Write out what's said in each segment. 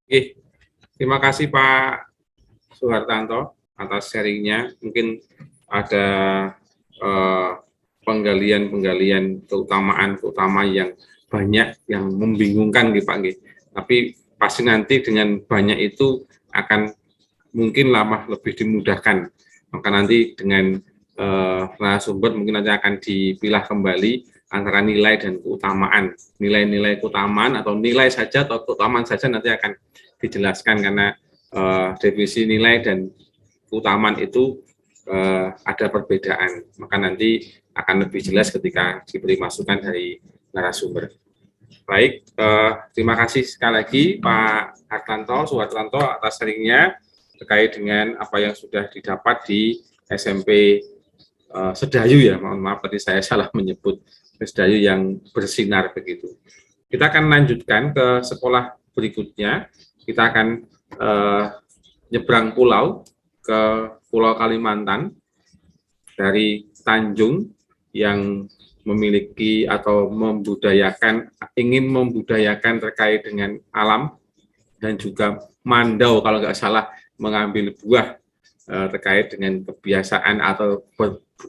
Oke, terima kasih Pak Suhartanto atas sharingnya. Mungkin ada eh, penggalian-penggalian keutamaan yang banyak yang membingungkan gitu Pak. Tapi pasti nanti dengan banyak itu akan mungkin lama lebih dimudahkan. Maka nanti dengan narasumber mungkin nanti akan dipilah kembali antara nilai dan keutamaan. Nilai-nilai keutamaan atau nilai saja atau keutamaan saja nanti akan dijelaskan karena definisi nilai dan keutamaan itu ada perbedaan. Maka nanti akan lebih jelas ketika diberi masukan dari narasumber. Baik, terima kasih sekali lagi Pak Hartanto, Suhartanto atas sharingnya terkait dengan apa yang sudah didapat di SMP Sedayu ya, mohon maaf tadi saya salah menyebut Sedayu yang bersinar begitu. Kita akan lanjutkan ke sekolah berikutnya. Kita akan nyebrang pulau ke Pulau Kalimantan dari Tanjung yang memiliki atau ingin membudayakan terkait dengan alam dan juga Mandau kalau nggak salah mengambil buah terkait dengan kebiasaan atau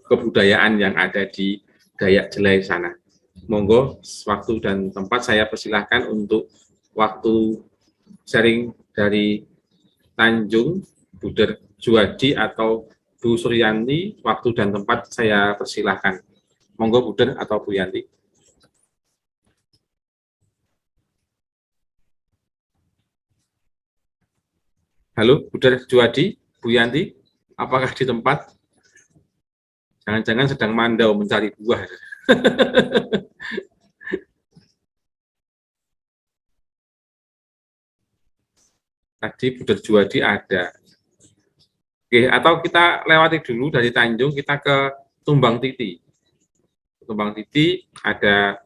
kebudayaan yang ada di Dayak Jelai sana. Monggo waktu dan tempat saya persilahkan untuk waktu sharing dari Tanjung, Buder Juwadi atau Bu Suryanti, waktu dan tempat saya persilahkan. Monggo Buder atau Bu Yanti. Halo, Buder Juwadi, Bu Yanti, apakah di tempat? Jangan-jangan sedang mandau mencari buah. Tadi Buder Juwadi ada. Oke, atau kita lewati dulu dari Tanjung, kita ke Tumbang Titi. Tumbang Titi ada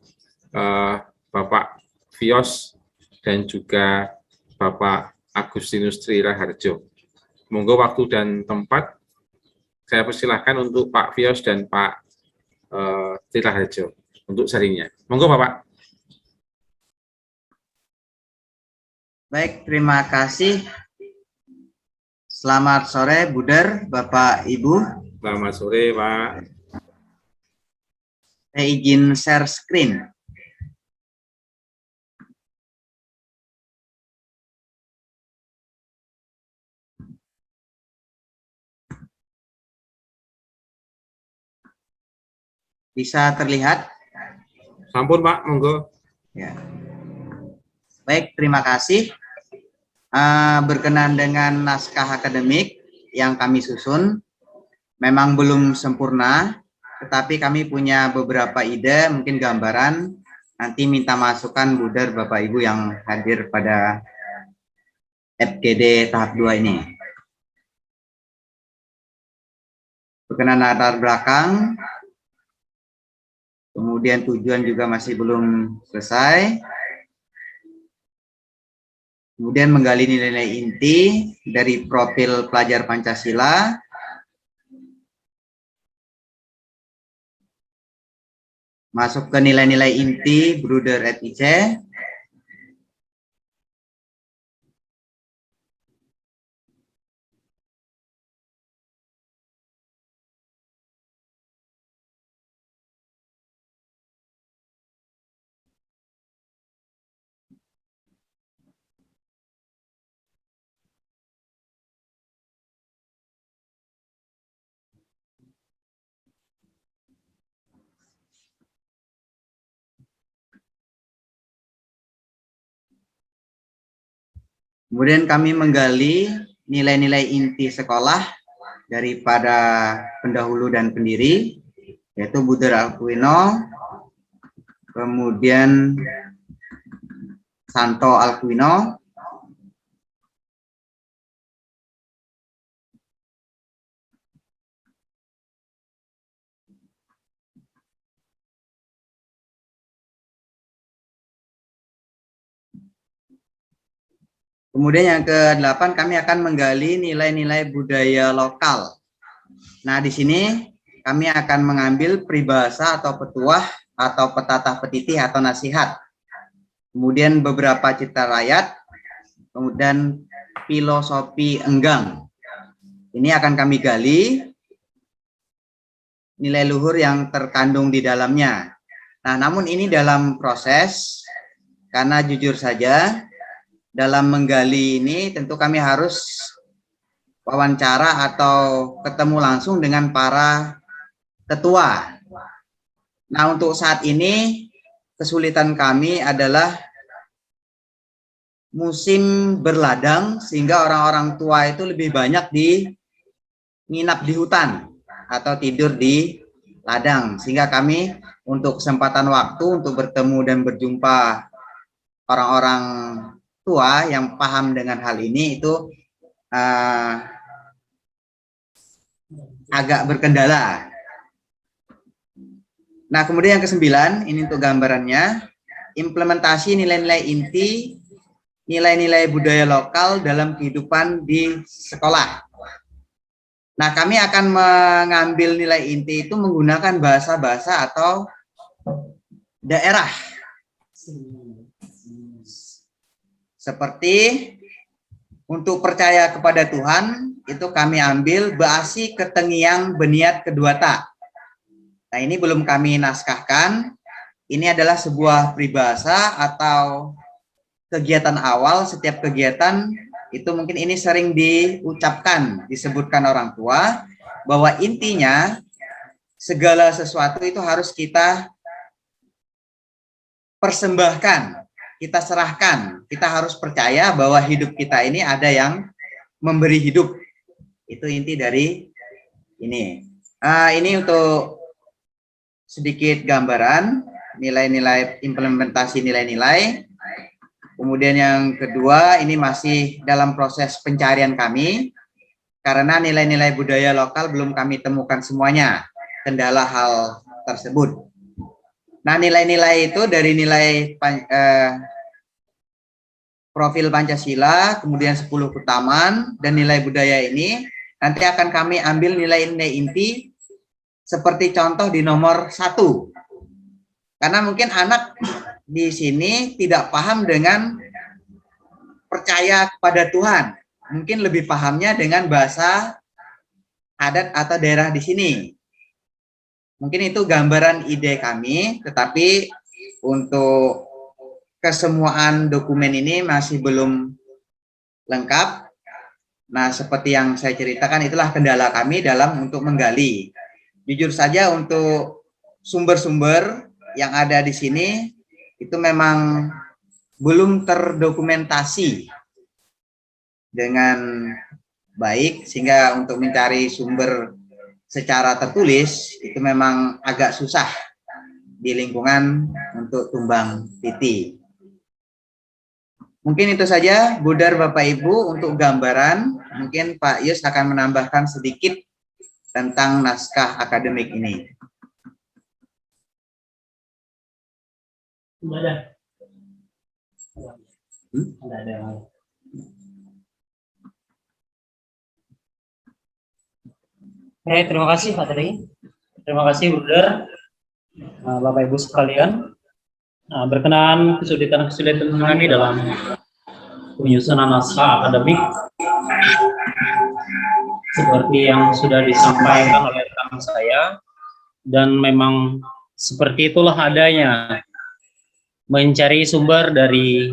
Bapak Vios dan juga Bapak Agustinus Tri Raharjo. Monggo waktu dan tempat saya persilahkan untuk Pak Vios dan Pak Tri Raharjo untuk sharingnya. Monggo Bapak. Baik, terima kasih. Selamat sore, Buder, Bapak, Ibu. Selamat sore, Pak. Saya izin share screen. Bisa terlihat? Sampun, Pak, monggo. Ya. Baik, terima kasih. Berkenan dengan naskah akademik yang kami susun. Memang belum sempurna, tetapi kami punya beberapa ide, mungkin gambaran. Nanti minta masukan Buder, Bapak Ibu yang hadir pada FGD tahap 2 ini. Berkenan latar belakang, kemudian tujuan juga masih belum selesai. Kemudian menggali nilai-nilai inti dari profil pelajar Pancasila. Masuk ke nilai-nilai inti Bruder et IC. Kemudian kami menggali nilai-nilai inti sekolah daripada pendahulu dan pendiri, yaitu Buder Alcuino, kemudian Santo Alcuino, kemudian yang ke-8 kami akan menggali nilai-nilai budaya lokal. Nah, di sini kami akan mengambil peribahasa atau petuah atau petatah petitih atau nasihat. Kemudian beberapa cita rakyat, kemudian filosofi enggang. Ini akan kami gali nilai luhur yang terkandung di dalamnya. Nah, namun ini dalam proses, karena jujur saja, dalam menggali ini tentu kami harus wawancara atau ketemu langsung dengan para ketua. Nah, untuk saat ini kesulitan kami adalah musim berladang, sehingga orang-orang tua itu lebih banyak nginap di hutan atau tidur di ladang, sehingga kami untuk kesempatan waktu untuk bertemu dan berjumpa orang-orang tua yang paham dengan hal ini itu agak berkendala. Nah, kemudian yang ke-9, ini untuk gambarannya, implementasi nilai-nilai inti, nilai-nilai budaya lokal dalam kehidupan di sekolah. Nah, kami akan mengambil nilai inti itu menggunakan bahasa-bahasa atau daerah. Seperti untuk percaya kepada Tuhan, itu kami ambil Baasi Ketengiang Beniat Kedua Tak. Nah, ini belum kami naskahkan. Ini adalah sebuah peribahasa atau kegiatan awal. Setiap kegiatan itu mungkin ini sering diucapkan, disebutkan orang tua, bahwa intinya segala sesuatu itu harus kita persembahkan, kita serahkan. Kita harus percaya bahwa hidup kita ini ada yang memberi hidup. Itu inti dari ini. Ini untuk sedikit gambaran nilai-nilai, implementasi nilai-nilai. Kemudian yang kedua, ini masih dalam proses pencarian kami karena nilai-nilai budaya lokal belum kami temukan semuanya, kendala hal tersebut. Nah, nilai-nilai itu dari nilai profil Pancasila, kemudian 10 keutamaan dan nilai budaya ini nanti akan kami ambil nilai-nilai inti seperti contoh di nomor 1. Karena mungkin anak di sini tidak paham dengan percaya kepada Tuhan. Mungkin lebih pahamnya dengan bahasa adat atau daerah di sini. Mungkin itu gambaran ide kami, tetapi untuk kesemuaan dokumen ini masih belum lengkap. Nah, seperti yang saya ceritakan, itulah kendala kami dalam untuk menggali. Jujur saja untuk sumber-sumber yang ada di sini itu memang belum terdokumentasi dengan baik, sehingga untuk mencari sumber secara tertulis itu memang agak susah di lingkungan untuk tumbang titi. Mungkin itu saja, Budar Bapak Ibu, untuk gambaran. Mungkin Pak Yus akan menambahkan sedikit tentang naskah akademik ini. Oke, terima kasih Pak Tri. Terima kasih Budar, Bapak Ibu sekalian. Berkenan kesulitan kami dalam penyusunan naskah akademik seperti yang sudah disampaikan oleh rekan saya, dan memang seperti itulah adanya. Mencari sumber dari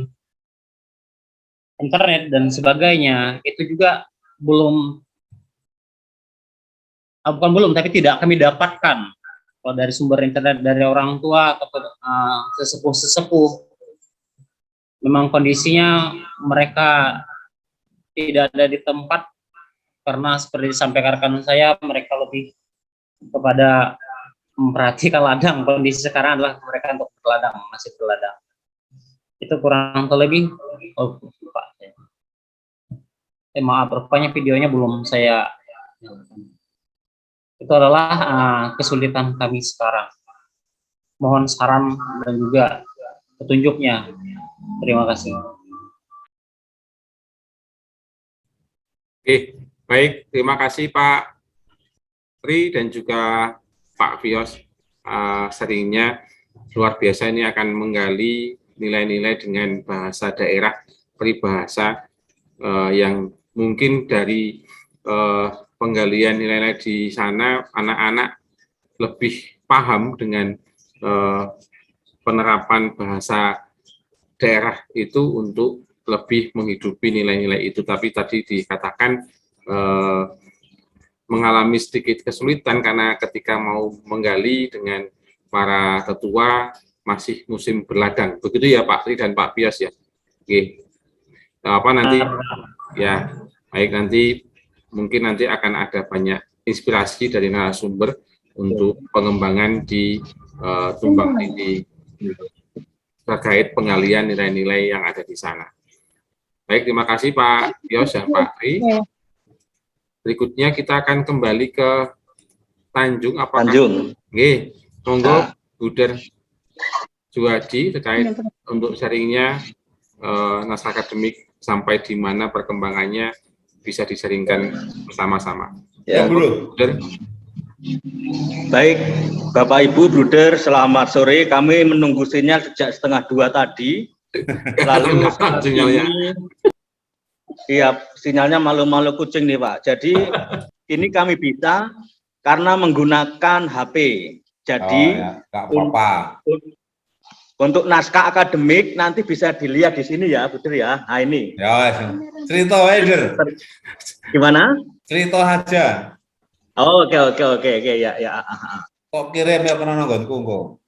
internet dan sebagainya itu juga tapi tidak kami dapatkan. Kalau dari sumber internet dari orang tua atau sesepuh-sesepuh, memang kondisinya mereka tidak ada di tempat, karena seperti disampaikan rekan saya, mereka lebih kepada memperhatikan ladang. Kondisi sekarang adalah mereka untuk berladang, masih berladang. Itu kurang lebih. Pak. Maaf, rupanya videonya belum saya. Itu adalah kesulitan kami sekarang. Mohon saran dan juga petunjuknya. Terima kasih. Oke, baik. Terima kasih Pak Tri dan juga Pak Vios. Seringnya luar biasa ini akan menggali nilai-nilai dengan bahasa daerah, peribahasa yang mungkin dari penggalian nilai-nilai di sana anak-anak lebih paham dengan penerapan bahasa daerah itu untuk lebih menghidupi nilai-nilai itu. Tapi tadi dikatakan mengalami sedikit kesulitan karena ketika mau menggali dengan para tetua masih musim berladang. Begitu ya Pak Tri dan Pak Pias ya. Oke. Apa nanti ya, baik, nanti mungkin nanti akan ada banyak inspirasi dari narasumber untuk pengembangan di Tumbang ini terkait penggalian nilai-nilai yang ada di sana. Baik, terima kasih Pak Pios dan Pak Tri. Berikutnya kita akan kembali ke Tanjung. Apakah Tanjung. Oke, monggo Buder Juwadi terkait untuk sharingnya naskah akademik sampai di mana perkembangannya bisa disaringkan bersama-sama. Ya, Bro. Baik, Bapak Ibu, Bruder, selamat sore. Kami menunggu sinyal sejak 1:30 tadi. Lalu iya, sinyalnya malu-malu kucing nih Pak. Jadi ini kami bisa karena menggunakan HP. Jadi nggak apa-apa. Untuk naskah akademik nanti bisa dilihat di sini ya, Buder ya. Nah ini. Ya, cerita Weder. Gimana? Cerita aja. Oh, oke ya. Kok kirim ya pernah nonggonku kok.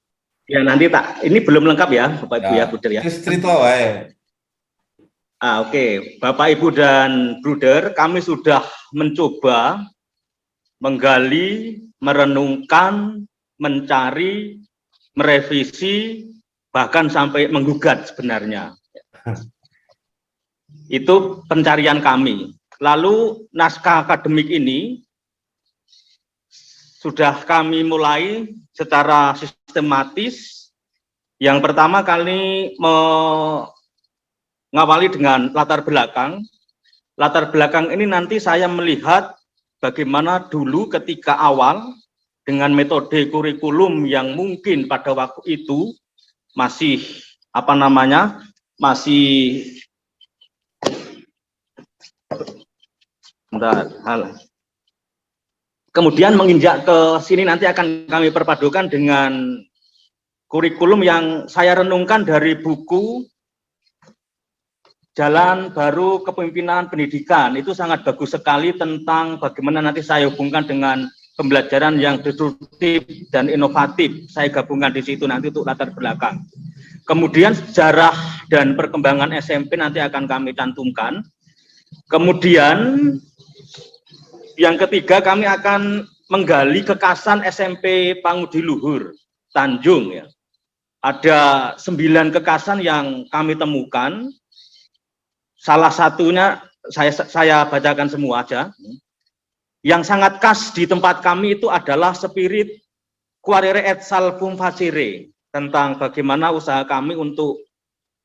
Ya nanti tak. Ini belum lengkap ya, Bapak Ibu ya, Buder ya. Cerita wae. Oke. Bapak Ibu dan Bruder, kami sudah mencoba menggali, merenungkan, mencari, merevisi, bahkan sampai menggugat sebenarnya. Itu pencarian kami. Lalu naskah akademik ini sudah kami mulai secara sistematis. Yang pertama kali mengawali dengan latar belakang. Latar belakang ini nanti saya melihat bagaimana dulu ketika awal dengan metode kurikulum yang mungkin pada waktu itu masih kemudian menginjak ke sini nanti akan kami perpadukan dengan kurikulum yang saya renungkan dari buku Jalan Baru Kepemimpinan Pendidikan. Itu sangat bagus sekali tentang bagaimana nanti saya hubungkan dengan pembelajaran yang disruptif dan inovatif. Saya gabungkan di situ nanti untuk latar belakang. Kemudian sejarah dan perkembangan SMP nanti akan kami cantumkan. Kemudian yang ketiga kami akan menggali kekasan SMP Pangudi Luhur Tanjung ya. Ada 9 kekasan yang kami temukan. Salah satunya saya bacakan semua aja. Yang sangat khas di tempat kami itu adalah spirit Quarere et Salvum Facere, tentang bagaimana usaha kami untuk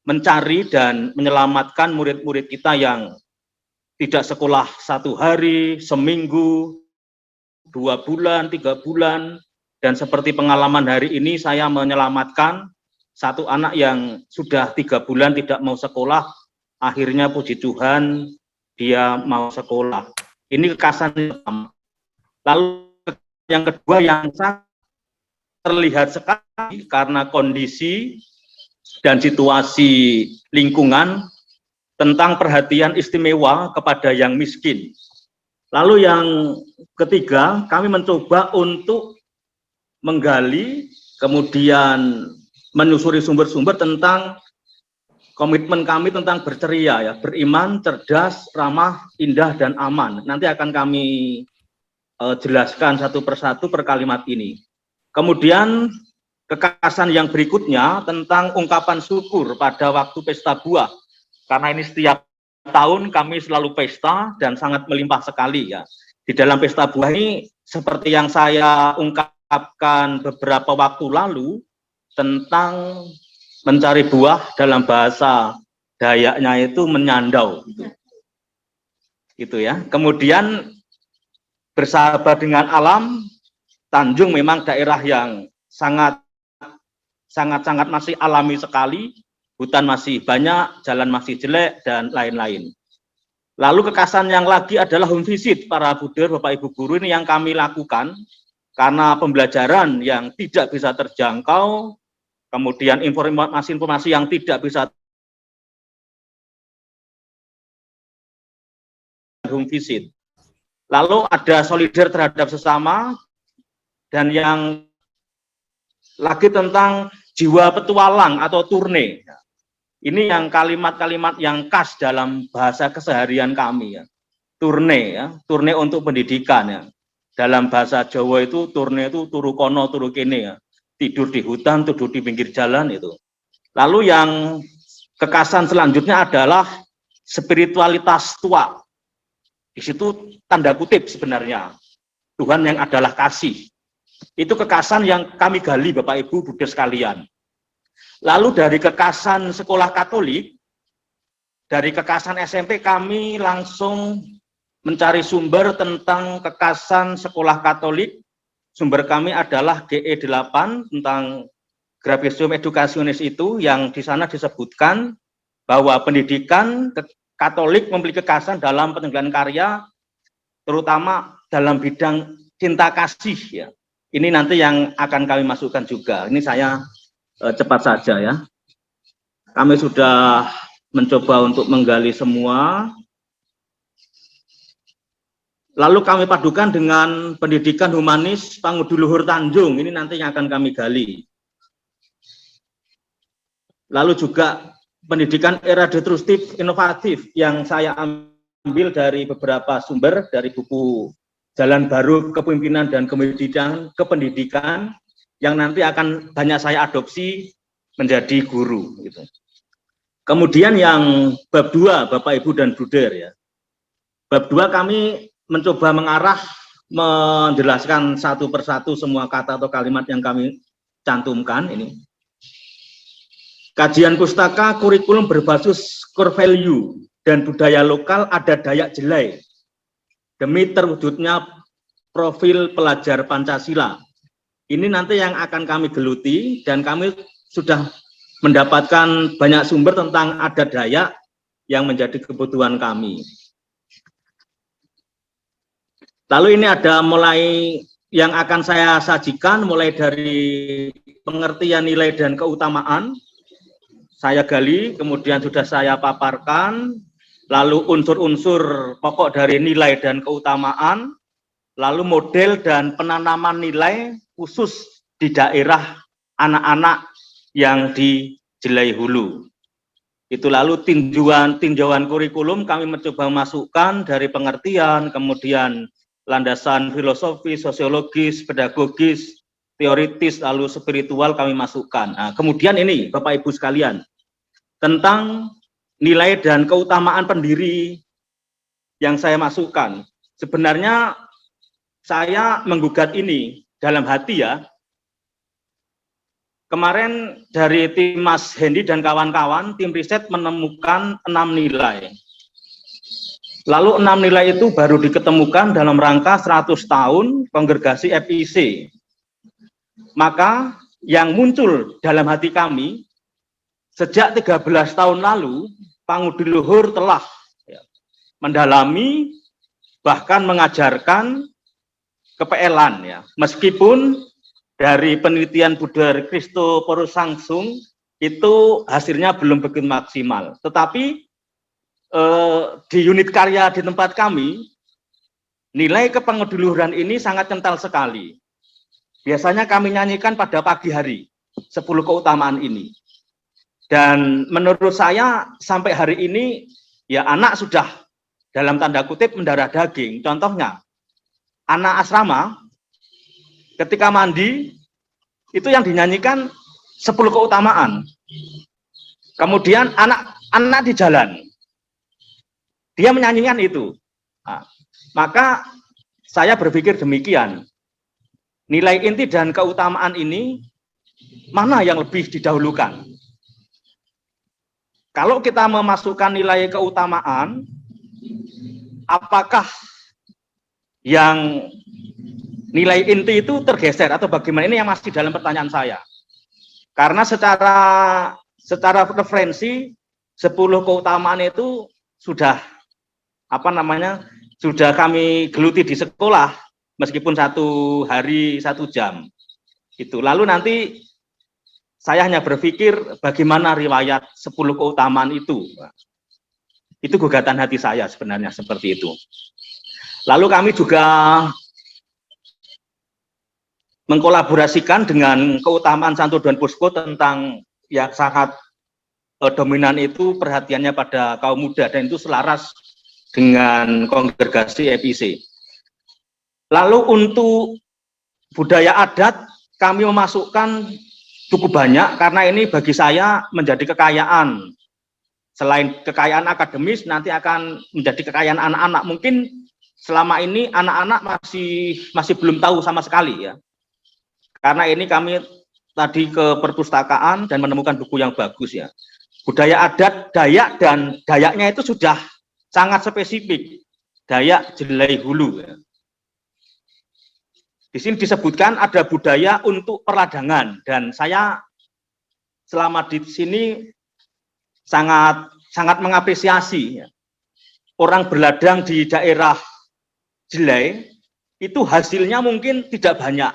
mencari dan menyelamatkan murid-murid kita yang tidak sekolah 1 hari, seminggu, 2 bulan, 3 bulan, dan seperti pengalaman hari ini saya menyelamatkan satu anak yang sudah 3 bulan tidak mau sekolah, akhirnya puji Tuhan dia mau sekolah. Ini kekasan pertama. Lalu yang kedua yang sangat terlihat sekali karena kondisi dan situasi lingkungan tentang perhatian istimewa kepada yang miskin. Lalu yang ketiga, kami mencoba untuk menggali, kemudian menyusuri sumber-sumber tentang komitmen kami tentang berceria, ya, beriman, cerdas, ramah, indah, dan aman. Nanti akan kami jelaskan satu persatu per kalimat ini. Kemudian kekasan yang berikutnya tentang ungkapan syukur pada waktu pesta buah. Karena ini setiap tahun kami selalu pesta dan sangat melimpah sekali ya. Di dalam pesta buah ini seperti yang saya ungkapkan beberapa waktu lalu tentang mencari buah dalam bahasa Dayaknya itu menyandau gitu ya. Kemudian bersahabat dengan alam. Tanjung memang daerah yang sangat masih alami sekali, hutan masih banyak, jalan masih jelek dan lain-lain. Lalu kekasan yang lagi adalah home visit para buder, Bapak Ibu guru, ini yang kami lakukan karena pembelajaran yang tidak bisa terjangkau, kemudian informasi-informasi yang tidak bisa home visit. Lalu ada solidar terhadap sesama, dan yang lagi tentang jiwa petualang atau turne. Ini yang kalimat-kalimat yang khas dalam bahasa keseharian kami ya. Turne ya, turne untuk pendidikan ya. Dalam bahasa Jawa itu turne itu turu kono turu kene ya. Tidur di hutan, tidur di pinggir jalan itu. Lalu yang kekasan selanjutnya adalah spiritualitas tua. Di situ tanda kutip sebenarnya. Tuhan yang adalah kasih. Itu kekasan yang kami gali Bapak Ibu Buddha sekalian. Lalu dari kekasan sekolah Katolik, dari kekasan SMP kami langsung mencari sumber tentang kekasan sekolah Katolik. Sumber kami adalah GE8 tentang Gravisium Educationis itu, yang di sana disebutkan bahwa pendidikan Katolik memiliki kekasan dalam peninggalan karya, terutama dalam bidang cinta kasih ya. Ini nanti yang akan kami masukkan juga. Ini saya cepat saja ya. Kami sudah mencoba untuk menggali semua. Lalu kami padukan dengan pendidikan humanis Pangudi Luhur Tanjung. Ini nanti yang akan kami gali. Lalu juga pendidikan era destruktif inovatif yang saya ambil dari beberapa sumber, dari buku Jalan Baru Kepemimpinan dan Kependidikan, yang nanti akan banyak saya adopsi menjadi guru. Gitu. Kemudian yang bab 2, Bapak Ibu dan Bruder ya. Bab 2 kami mencoba mengarah, menjelaskan satu persatu semua kata atau kalimat yang kami cantumkan ini. Kajian pustaka kurikulum berbasis core value dan budaya lokal ada Dayak Jelai demi terwujudnya profil pelajar Pancasila. Ini nanti yang akan kami geluti, dan kami sudah mendapatkan banyak sumber tentang adat Dayak yang menjadi kebutuhan kami. Lalu ini ada mulai yang akan saya sajikan, mulai dari pengertian nilai dan keutamaan, saya gali, kemudian sudah saya paparkan, lalu unsur-unsur pokok dari nilai dan keutamaan, lalu model dan penanaman nilai khusus di daerah anak-anak yang di Jelai Hulu. Itu lalu tinjauan kurikulum kami mencoba masukkan dari pengertian, kemudian landasan filosofi, sosiologis, pedagogis, teoritis, lalu spiritual kami masukkan. Nah, kemudian ini Bapak Ibu sekalian, tentang nilai dan keutamaan pendiri yang saya masukkan. Sebenarnya saya menggugat ini dalam hati ya. Kemarin dari tim Mas Hendy dan kawan-kawan, tim riset menemukan 6 nilai. Lalu 6 nilai itu baru diketemukan dalam rangka 100 tahun kongregasi FIC. Maka yang muncul dalam hati kami, sejak 13 tahun lalu, Pangudi Luhur telah mendalami, bahkan mengajarkan kepeelan ya. Meskipun dari penelitian Buddha Christoporus Sangsung itu hasilnya belum begitu maksimal. Tetapi di unit karya di tempat kami, nilai kepengeluhuran ini sangat kental sekali. Biasanya kami nyanyikan pada pagi hari 10 keutamaan ini. Dan menurut saya sampai hari ini ya anak sudah dalam tanda kutip mendarah daging. Contohnya anak asrama ketika mandi itu yang dinyanyikan 10 keutamaan. Kemudian anak di jalan dia menyanyikan itu. Nah, maka saya berpikir demikian. Nilai inti dan keutamaan ini mana yang lebih didahulukan? Kalau kita memasukkan nilai keutamaan, apakah yang nilai inti itu tergeser atau bagaimana? Ini yang masih dalam pertanyaan saya. Karena secara referensi 10 keutamaan itu sudah sudah kami geluti di sekolah meskipun 1 hari 1 jam. Itu. Lalu nanti saya hanya berpikir bagaimana riwayat 10 keutamaan itu. Itu gugatan hati saya sebenarnya seperti itu. Lalu kami juga mengkolaborasikan dengan keutamaan Santo Don Bosco tentang yang sangat dominan itu perhatiannya pada kaum muda, dan itu selaras dengan kongregasi EPC. Lalu untuk budaya adat kami memasukkan cukup banyak karena ini bagi saya menjadi kekayaan. Selain kekayaan akademis, nanti akan menjadi kekayaan anak-anak. Mungkin selama ini anak-anak masih belum tahu sama sekali ya. Karena ini kami tadi ke perpustakaan dan menemukan buku yang bagus ya. Budaya adat Dayak, dan Dayaknya itu sudah sangat spesifik. Dayak Jelai Hulu ya. Di sini disebutkan ada budaya untuk perladangan, dan saya selama di sini sangat mengapresiasi ya. Orang berladang di daerah Jelai itu hasilnya mungkin tidak banyak,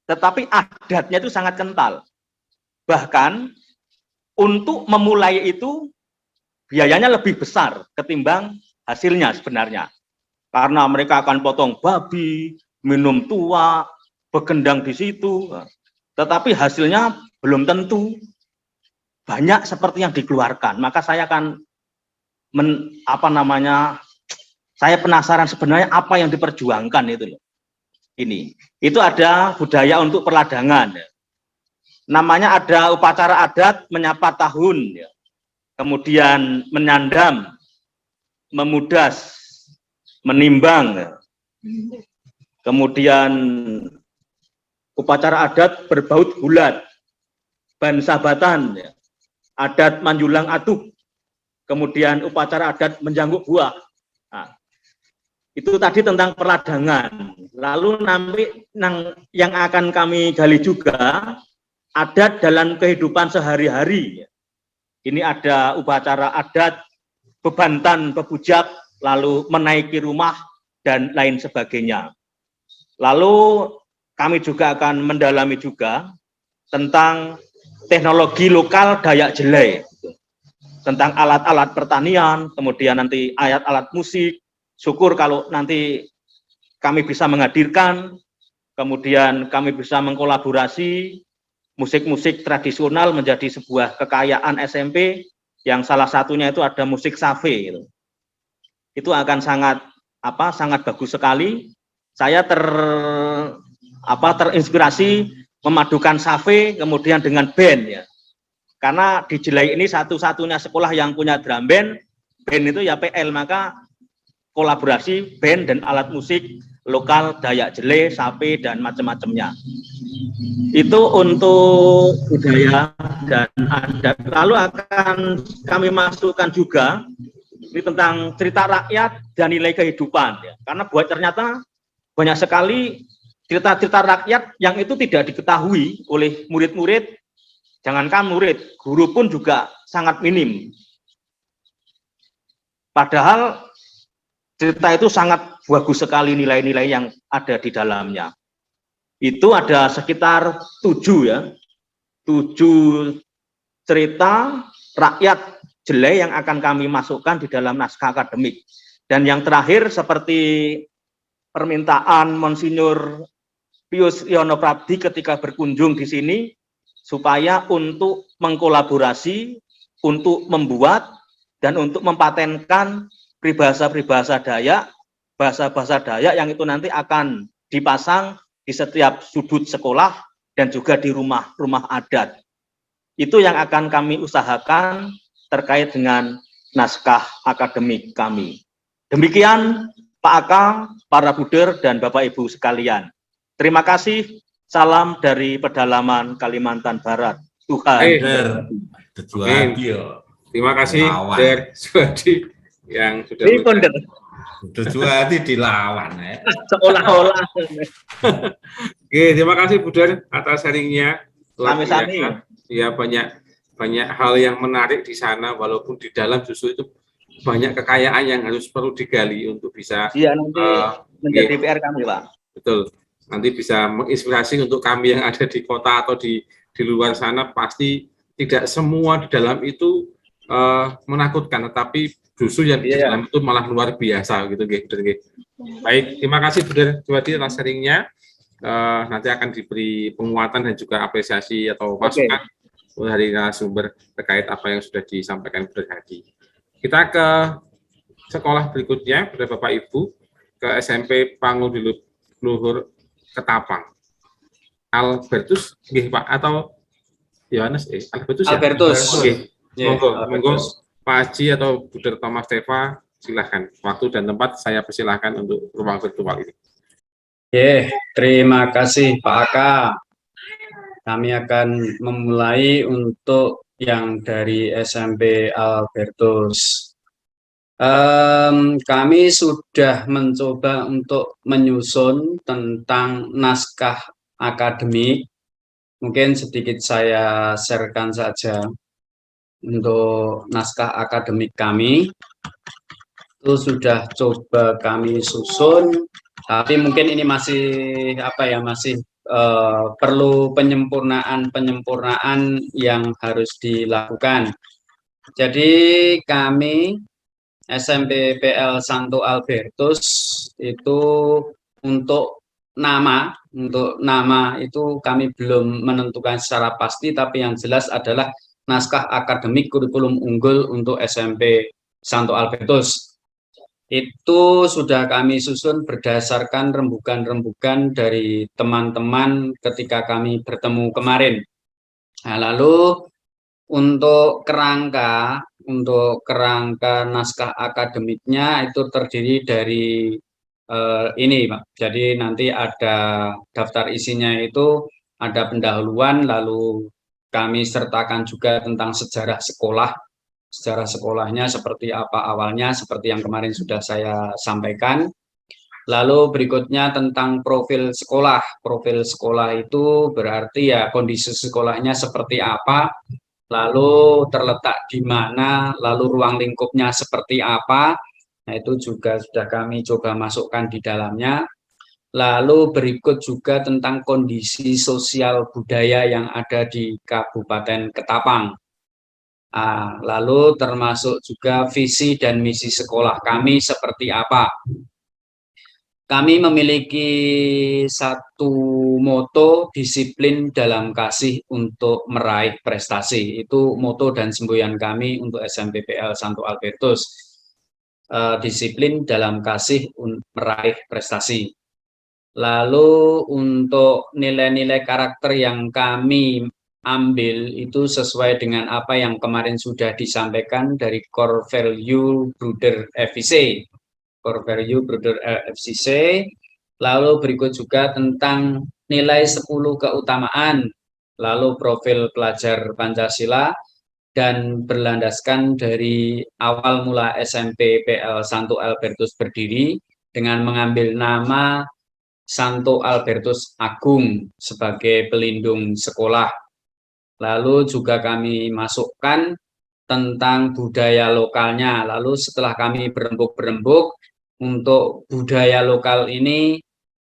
tetapi adatnya itu sangat kental. Bahkan untuk memulai itu biayanya lebih besar ketimbang hasilnya sebenarnya, karena mereka akan potong babi, minum tua, begendang di situ, tetapi hasilnya belum tentu banyak seperti yang dikeluarkan. Maka saya akan saya penasaran sebenarnya apa yang diperjuangkan itu loh. Itu ada budaya untuk perladangan. Namanya ada upacara adat menyapa tahun, ya. Kemudian menyandam, memudas, menimbang, ya. Kemudian upacara adat berbaut bulat, ban sabatan, ya. Adat manjulang atuk, kemudian upacara adat menjangguk buah. Nah, itu tadi tentang perladangan. Lalu nanti yang akan kami gali juga adat dalam kehidupan sehari-hari. Ini ada upacara adat bebantan, bebujak, lalu menaiki rumah, dan lain sebagainya. Lalu kami juga akan mendalami juga tentang teknologi lokal Dayak Jelai, tentang alat-alat pertanian, kemudian nanti alat musik. Syukur kalau nanti kami bisa menghadirkan, kemudian kami bisa mengkolaborasi musik-musik tradisional menjadi sebuah kekayaan SMP, yang salah satunya itu ada musik save. Itu akan sangat bagus sekali. Saya terinspirasi memadukan save kemudian dengan band ya. Karena di Jelai ini satu-satunya sekolah yang punya drum band itu ya PL, maka kolaborasi band dan alat musik lokal Dayak Jelai, save, dan macam-macamnya. Itu untuk budaya dan adat. Lalu akan kami masukkan juga ini tentang cerita rakyat dan nilai kehidupan ya. Karena ternyata banyak sekali cerita-cerita rakyat yang itu tidak diketahui oleh murid-murid, jangankan murid, guru pun juga sangat minim. Padahal cerita itu sangat bagus sekali nilai-nilai yang ada di dalamnya. Itu ada sekitar 7 cerita rakyat Jelai yang akan kami masukkan di dalam naskah akademik. Dan yang terakhir seperti permintaan Monsinyur Pius Yono Prabdi ketika berkunjung di sini, supaya untuk mengkolaborasi, untuk membuat dan untuk mempatenkan peribahasa-peribahasa Dayak, bahasa-bahasa Dayak yang itu nanti akan dipasang di setiap sudut sekolah dan juga di rumah-rumah adat. Itu yang akan kami usahakan terkait dengan naskah akademik kami. Demikian Pak Aka, para Buder, dan Bapak Ibu sekalian. Terima kasih. Salam dari pedalaman Kalimantan Barat. Tuhan. Terima kasih Der Suwadi yang sudah Suwadi dilawan ya. Seolah-olah. Oke, terima kasih Buder atas sharingnya. Sami-sami. Ya, banyak hal yang menarik di sana, walaupun di dalam justru itu banyak kekayaan yang harus perlu digali untuk bisa Iya, nanti menjadi iya, PR kami, Pak. betul. Nanti bisa menginspirasi untuk kami yang ada di kota atau di luar sana. Pasti tidak semua di dalam itu menakutkan, tetapi justru yang di Iya. dalam itu malah luar biasa gitu. Baik, terima kasih Bu Juwadi atas sharingnya. Nanti akan diberi penguatan dan juga apresiasi atau masukan dari narasumber terkait apa yang sudah disampaikan Bu Juwadi. Kita ke sekolah berikutnya, pada Bapak Ibu, ke SMP Panguduluh Luhur Ketapang. Albertus, nggih Pak, atau Yohanes? Albertus ya? Albertus. Nggih. Monggo, monggo Albertus. Pak Haji atau Bu Thomas Teva, silahkan. Waktu dan tempat saya persilahkan untuk ruang virtual ini. Terima kasih Pak Aka. Kami akan memulai untuk yang dari SMP Albertus. Kami sudah mencoba untuk menyusun tentang naskah akademik. Mungkin sedikit saya sharekan saja untuk naskah akademik kami. Itu sudah coba kami susun, tapi mungkin ini masih masih perlu penyempurnaan yang harus dilakukan. Jadi kami SMP PL Santo Albertus itu untuk nama itu kami belum menentukan secara pasti, tapi yang jelas adalah naskah akademik kurikulum unggul untuk SMP Santo Albertus. Itu sudah kami susun berdasarkan rembukan-rembukan dari teman-teman ketika kami bertemu kemarin. Nah, lalu untuk kerangka naskah akademiknya itu terdiri dari ini, Pak. Jadi nanti ada daftar isinya, itu ada pendahuluan, lalu kami sertakan juga tentang sejarah sekolahnya seperti apa awalnya, seperti yang kemarin sudah saya sampaikan. Lalu berikutnya tentang profil sekolah. Profil sekolah itu berarti ya kondisi sekolahnya seperti apa, lalu terletak di mana, lalu ruang lingkupnya seperti apa. Nah, itu juga sudah kami coba masukkan di dalamnya. Lalu berikut juga tentang kondisi sosial budaya yang ada di Kabupaten Ketapang. Lalu termasuk juga visi dan misi sekolah kami seperti apa. Kami memiliki satu moto, disiplin dalam kasih untuk meraih prestasi. Itu moto dan semboyan kami untuk SMP PL Santo Albertus. Disiplin dalam kasih untuk meraih prestasi. Lalu untuk nilai-nilai karakter yang kami ambil itu sesuai dengan apa yang kemarin sudah disampaikan dari core value Bruder FIC. Core value Bruder FCC. Lalu berikut juga tentang nilai 10 keutamaan, lalu profil pelajar Pancasila, dan berlandaskan dari awal mula SMP PL Santo Albertus berdiri dengan mengambil nama Santo Albertus Agung sebagai pelindung sekolah. Lalu juga kami masukkan tentang budaya lokalnya. Lalu setelah kami berembuk-berembuk, untuk budaya lokal ini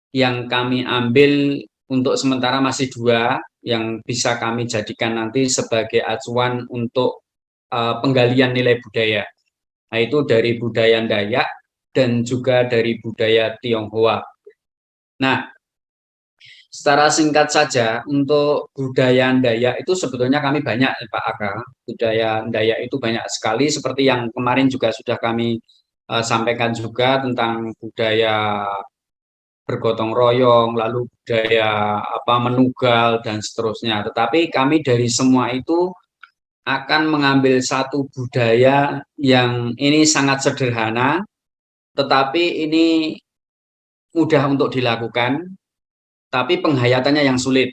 yang kami ambil untuk sementara masih 2 yang bisa kami jadikan nanti sebagai acuan untuk penggalian nilai budaya. Nah, itu dari budaya Dayak dan juga dari budaya Tionghoa. Nah, secara singkat saja, untuk budaya Dayak itu sebetulnya kami banyak, Pak Aka. Budaya Dayak itu banyak sekali, seperti yang kemarin juga sudah kami sampaikan juga tentang budaya bergotong royong, lalu budaya menugal, dan seterusnya. Tetapi kami dari semua itu akan mengambil satu budaya yang ini sangat sederhana, tetapi ini mudah untuk dilakukan, tapi penghayatannya yang sulit.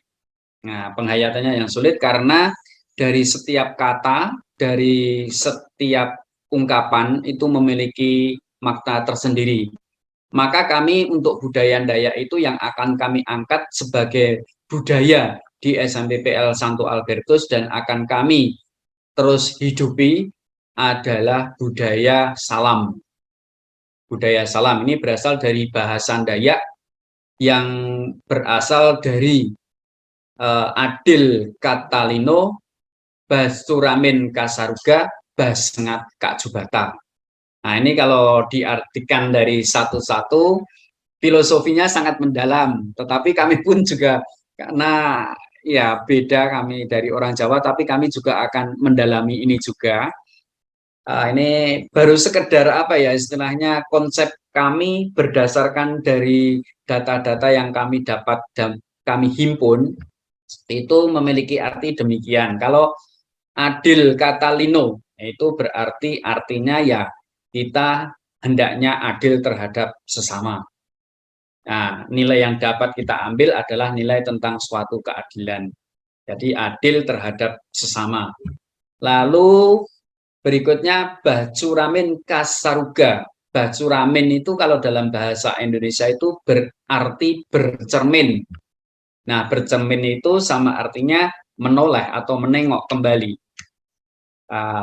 Nah, penghayatannya yang sulit karena dari setiap kata, dari setiap ungkapan itu memiliki makna tersendiri. Maka kami untuk budaya Dayak itu yang akan kami angkat sebagai budaya di SMP PL Santo Albertus dan akan kami terus hidupi adalah budaya salam. Budaya salam ini berasal dari bahasa Dayak yang berasal dari adil katalino, basuramin kasaruga, basengat kak jubata. Nah ini kalau diartikan dari satu-satu, filosofinya sangat mendalam. Tetapi kami pun juga, karena ya beda kami dari orang Jawa, tapi kami juga akan mendalami ini juga. Ini baru sekedar apa ya istilahnya, konsep kami berdasarkan dari data-data yang kami dapat dan kami himpun, itu memiliki arti demikian. Kalau adil katalino itu berarti artinya ya kita hendaknya adil terhadap sesama. Nah, nilai yang dapat kita ambil adalah nilai tentang suatu keadilan. Jadi adil terhadap sesama. Lalu berikutnya bacuramin kasaruga. Bacuramin itu kalau dalam bahasa Indonesia itu berarti bercermin. Nah, bercermin itu sama artinya menoleh atau menengok kembali.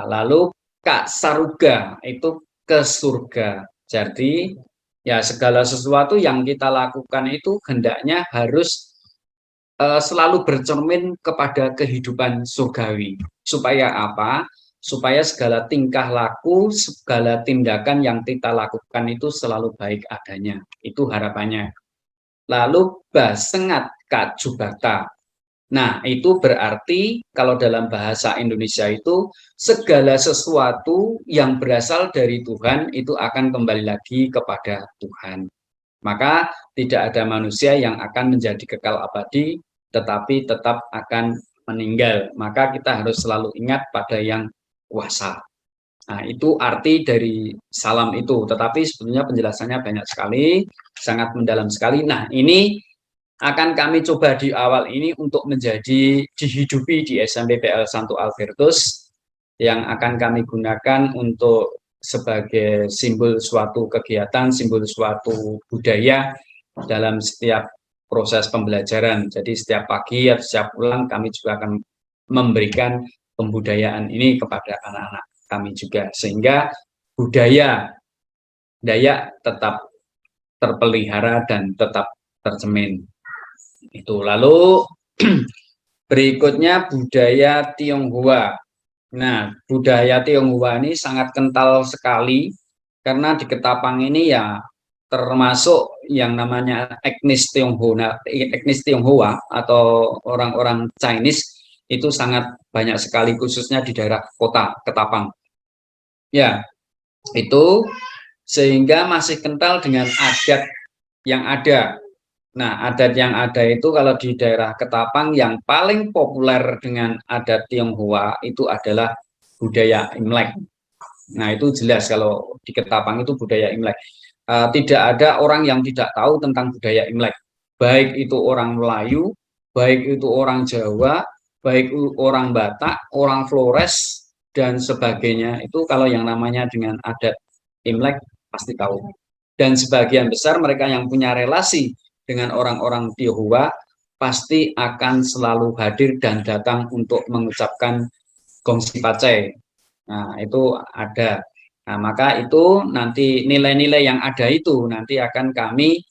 Lalu kak saruga itu ke surga. Jadi ya segala sesuatu yang kita lakukan itu hendaknya harus selalu bercermin kepada kehidupan surgawi. Supaya apa? Supaya segala tingkah laku, segala tindakan yang kita lakukan itu selalu baik adanya. Itu harapannya. Lalu basengat kajubata. Nah, itu berarti kalau dalam bahasa Indonesia itu segala sesuatu yang berasal dari Tuhan itu akan kembali lagi kepada Tuhan. Maka tidak ada manusia yang akan menjadi kekal abadi, tetapi tetap akan meninggal. Maka kita harus selalu ingat pada yang kuasa. Nah, itu arti dari salam itu. Tetapi sebetulnya penjelasannya banyak sekali, sangat mendalam sekali. Nah, ini akan kami coba di awal ini untuk menjadi dihidupi di SMPPL Santo Albertus yang akan kami gunakan untuk sebagai simbol suatu kegiatan, simbol suatu budaya dalam setiap proses pembelajaran. Jadi setiap pagi atau setiap pulang kami juga akan memberikan pembudayaan ini kepada anak-anak kami juga, sehingga budaya Dayak tetap terpelihara dan tetap tercemin. Itu lalu berikutnya budaya Tionghoa. Nah, budaya Tionghoa ini sangat kental sekali karena di Ketapang ini ya termasuk yang namanya etnis Tionghoa atau orang-orang Chinese itu sangat banyak sekali khususnya di daerah kota Ketapang. Ya, itu sehingga masih kental dengan adat yang ada. Nah, adat yang ada itu kalau di daerah Ketapang yang paling populer dengan adat Tionghoa itu adalah budaya Imlek. Nah, itu jelas kalau di Ketapang itu budaya Imlek. Tidak ada orang yang tidak tahu tentang budaya Imlek. Baik itu orang Melayu, baik itu orang Jawa, baik itu orang Batak, orang Flores, dan sebagainya. Itu kalau yang namanya dengan adat Imlek pasti tahu. Dan sebagian besar mereka yang punya relasi dengan orang-orang Tionghoa pasti akan selalu hadir dan datang untuk mengucapkan gongsi pacai. Nah, itu ada. Nah, maka itu nanti nilai-nilai yang ada itu nanti akan kami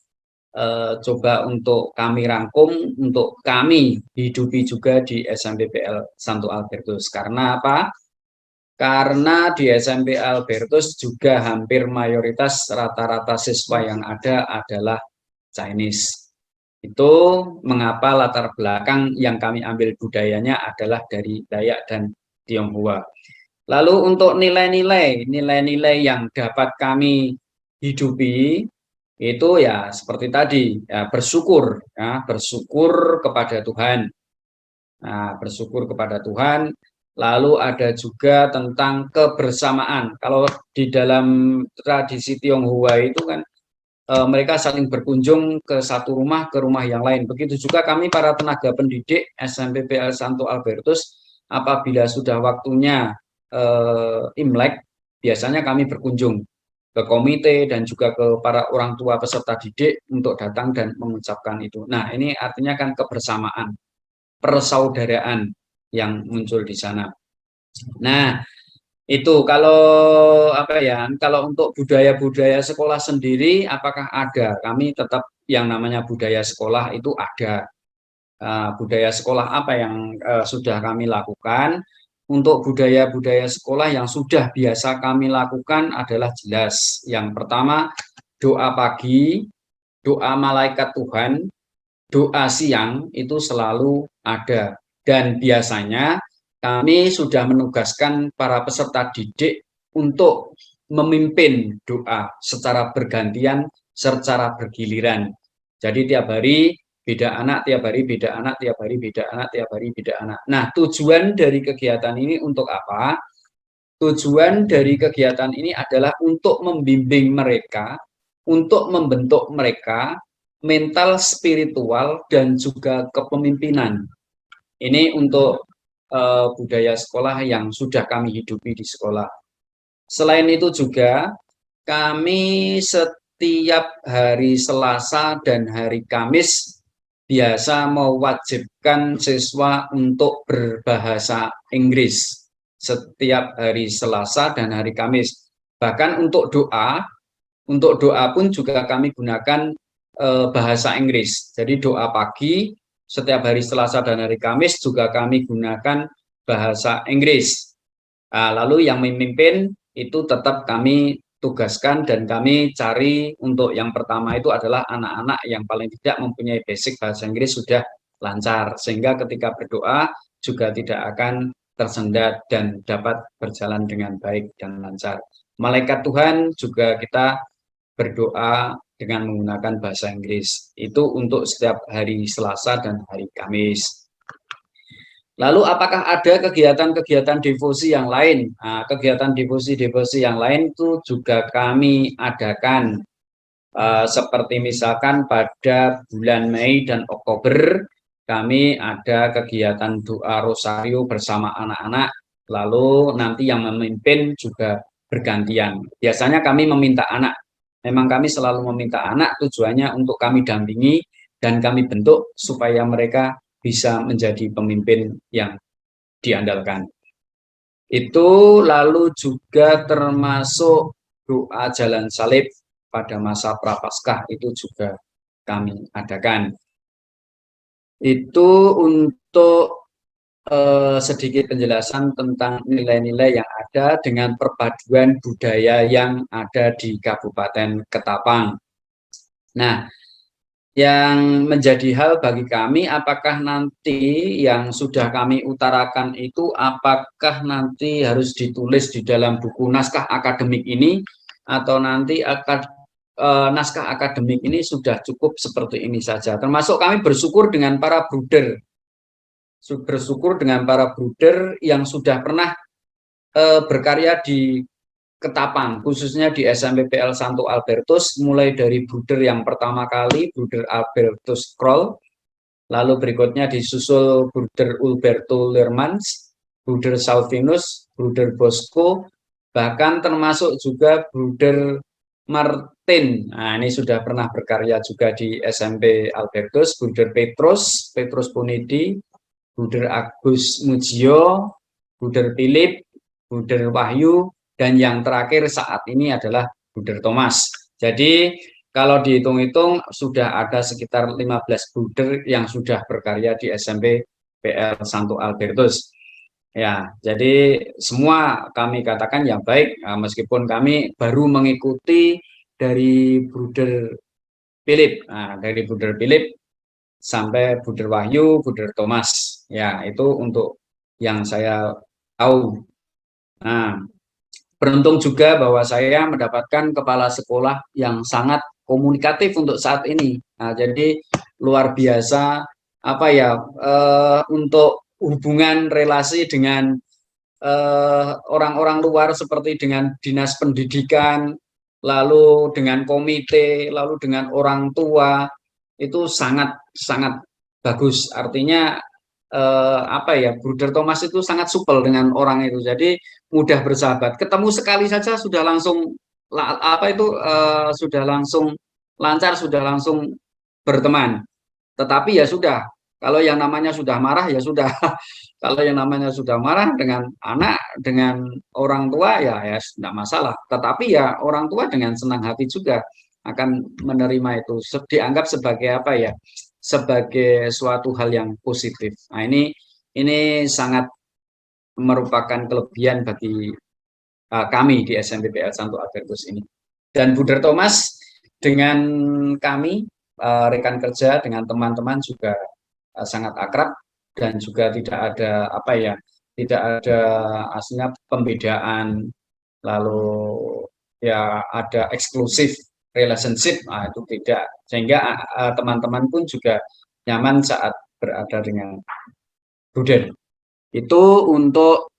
coba untuk kami rangkum, untuk kami hidupi juga di SMPPL Santo Albertus. Karena apa? Karena di SMP Albertus juga hampir mayoritas rata-rata siswa yang ada adalah Chinese. Itu mengapa latar belakang yang kami ambil budayanya adalah dari Dayak dan Tionghoa. Lalu untuk nilai-nilai yang dapat kami hidupi itu ya seperti tadi ya bersyukur kepada Tuhan. Nah, bersyukur kepada Tuhan. Lalu ada juga tentang kebersamaan. Kalau di dalam tradisi Tionghoa itu kan mereka saling berkunjung ke satu rumah ke rumah yang lain. Begitu juga kami para tenaga pendidik SMPPL Santo Albertus apabila sudah waktunya Imlek, biasanya kami berkunjung ke komite dan juga ke para orang tua peserta didik untuk datang dan mengucapkan itu. Nah, ini artinya kan kebersamaan, persaudaraan yang muncul di sana. Nah, Itu kalau apa ya, kalau untuk budaya-budaya sekolah sendiri apakah ada? Kami tetap yang namanya budaya sekolah itu ada. Budaya sekolah apa yang sudah kami lakukan? Untuk budaya-budaya sekolah yang sudah biasa kami lakukan adalah jelas. Yang pertama, doa pagi, doa malaikat Tuhan, doa siang itu selalu ada. Dan biasanya kami sudah menugaskan para peserta didik untuk memimpin doa secara bergantian, secara bergiliran. Jadi tiap hari beda anak, tiap hari beda anak, tiap hari beda anak, tiap hari beda anak. Nah, tujuan dari kegiatan ini untuk apa? Tujuan dari kegiatan ini adalah untuk membimbing mereka, untuk membentuk mereka mental, spiritual, dan juga kepemimpinan. Ini untuk budaya sekolah yang sudah kami hidupi di sekolah. Selain itu juga kami setiap hari Selasa dan hari Kamis biasa mewajibkan siswa untuk berbahasa Inggris setiap hari Selasa dan hari Kamis. Bahkan untuk doa pun juga kami gunakan bahasa Inggris. Jadi doa pagi setiap hari Selasa dan hari Kamis juga kami gunakan bahasa Inggris. Lalu yang memimpin itu tetap kami tugaskan dan kami cari untuk yang pertama itu adalah anak-anak yang paling tidak mempunyai basic bahasa Inggris sudah lancar, sehingga ketika berdoa juga tidak akan tersendat dan dapat berjalan dengan baik dan lancar. Malaikat Tuhan juga kita berdoa dengan menggunakan bahasa Inggris. Itu untuk setiap hari Selasa dan hari Kamis. Lalu apakah ada kegiatan-kegiatan devosi yang lain? Nah, kegiatan devosi-devosi yang lain itu juga kami adakan. Seperti misalkan pada bulan Mei dan Oktober, kami ada kegiatan doa rosario bersama anak-anak. Lalu nanti yang memimpin juga bergantian. Biasanya kami meminta anak. Memang kami selalu meminta anak, tujuannya untuk kami dampingi dan kami bentuk supaya mereka bisa menjadi pemimpin yang diandalkan. Itu lalu juga termasuk doa jalan salib pada masa Prapaskah itu juga kami adakan. Itu untuk sedikit penjelasan tentang nilai-nilai yang ada dengan perpaduan budaya yang ada di Kabupaten Ketapang. Nah, yang menjadi hal bagi kami, apakah nanti yang sudah kami utarakan itu apakah nanti harus ditulis di dalam buku naskah akademik ini, atau nanti naskah akademik ini sudah cukup seperti ini saja. Termasuk kami bersyukur dengan para bruder yang sudah pernah berkarya di Ketapang, khususnya di SMP PL Santo Albertus, mulai dari bruder yang pertama kali, bruder Albertus Kroll, lalu berikutnya disusul bruder Ulberto Lermans, bruder Salvinus, bruder Bosco, bahkan termasuk juga bruder Martin. Nah, ini sudah pernah berkarya juga di SMP Albertus, bruder Petrus Punidi, bruder Agus Mujio, bruder Philip, bruder Wahyu, dan yang terakhir saat ini adalah bruder Thomas. Jadi kalau dihitung-hitung sudah ada sekitar 15 bruder yang sudah berkarya di SMP PL Santo Albertus. Ya, jadi semua kami katakan yang baik, meskipun kami baru mengikuti dari bruder Philip. Nah, dari bruder Philip sampai bruder Wahyu, bruder Thomas. Ya, itu untuk yang saya tahu. Nah, beruntung juga bahwa saya mendapatkan kepala sekolah yang sangat komunikatif untuk saat ini. Nah, jadi luar biasa untuk hubungan relasi dengan orang-orang luar seperti dengan dinas pendidikan, lalu dengan komite, lalu dengan orang tua, itu sangat bagus. Artinya Bruder Thomas itu sangat supel dengan orang itu, jadi mudah bersahabat. Ketemu sekali saja sudah langsung sudah langsung lancar, sudah langsung berteman. Tetapi ya sudah, Kalau yang namanya sudah marah ya sudah. Kalau yang namanya sudah marah dengan anak, dengan orang tua ya tidak masalah. Tetapi ya orang tua dengan senang hati juga akan menerima itu. Dianggap sebagai apa ya? Sebagai suatu hal yang positif. Nah, ini sangat merupakan kelebihan bagi kami di SMPPL Santo Albertus ini. Dan Buder Thomas dengan kami rekan kerja dengan teman-teman juga sangat akrab dan juga tidak ada apa ya, tidak ada aslinya pembedaan, lalu ya ada eksklusif relationship, itu tidak, sehingga teman-teman pun juga nyaman saat berada dengan Buder. Itu untuk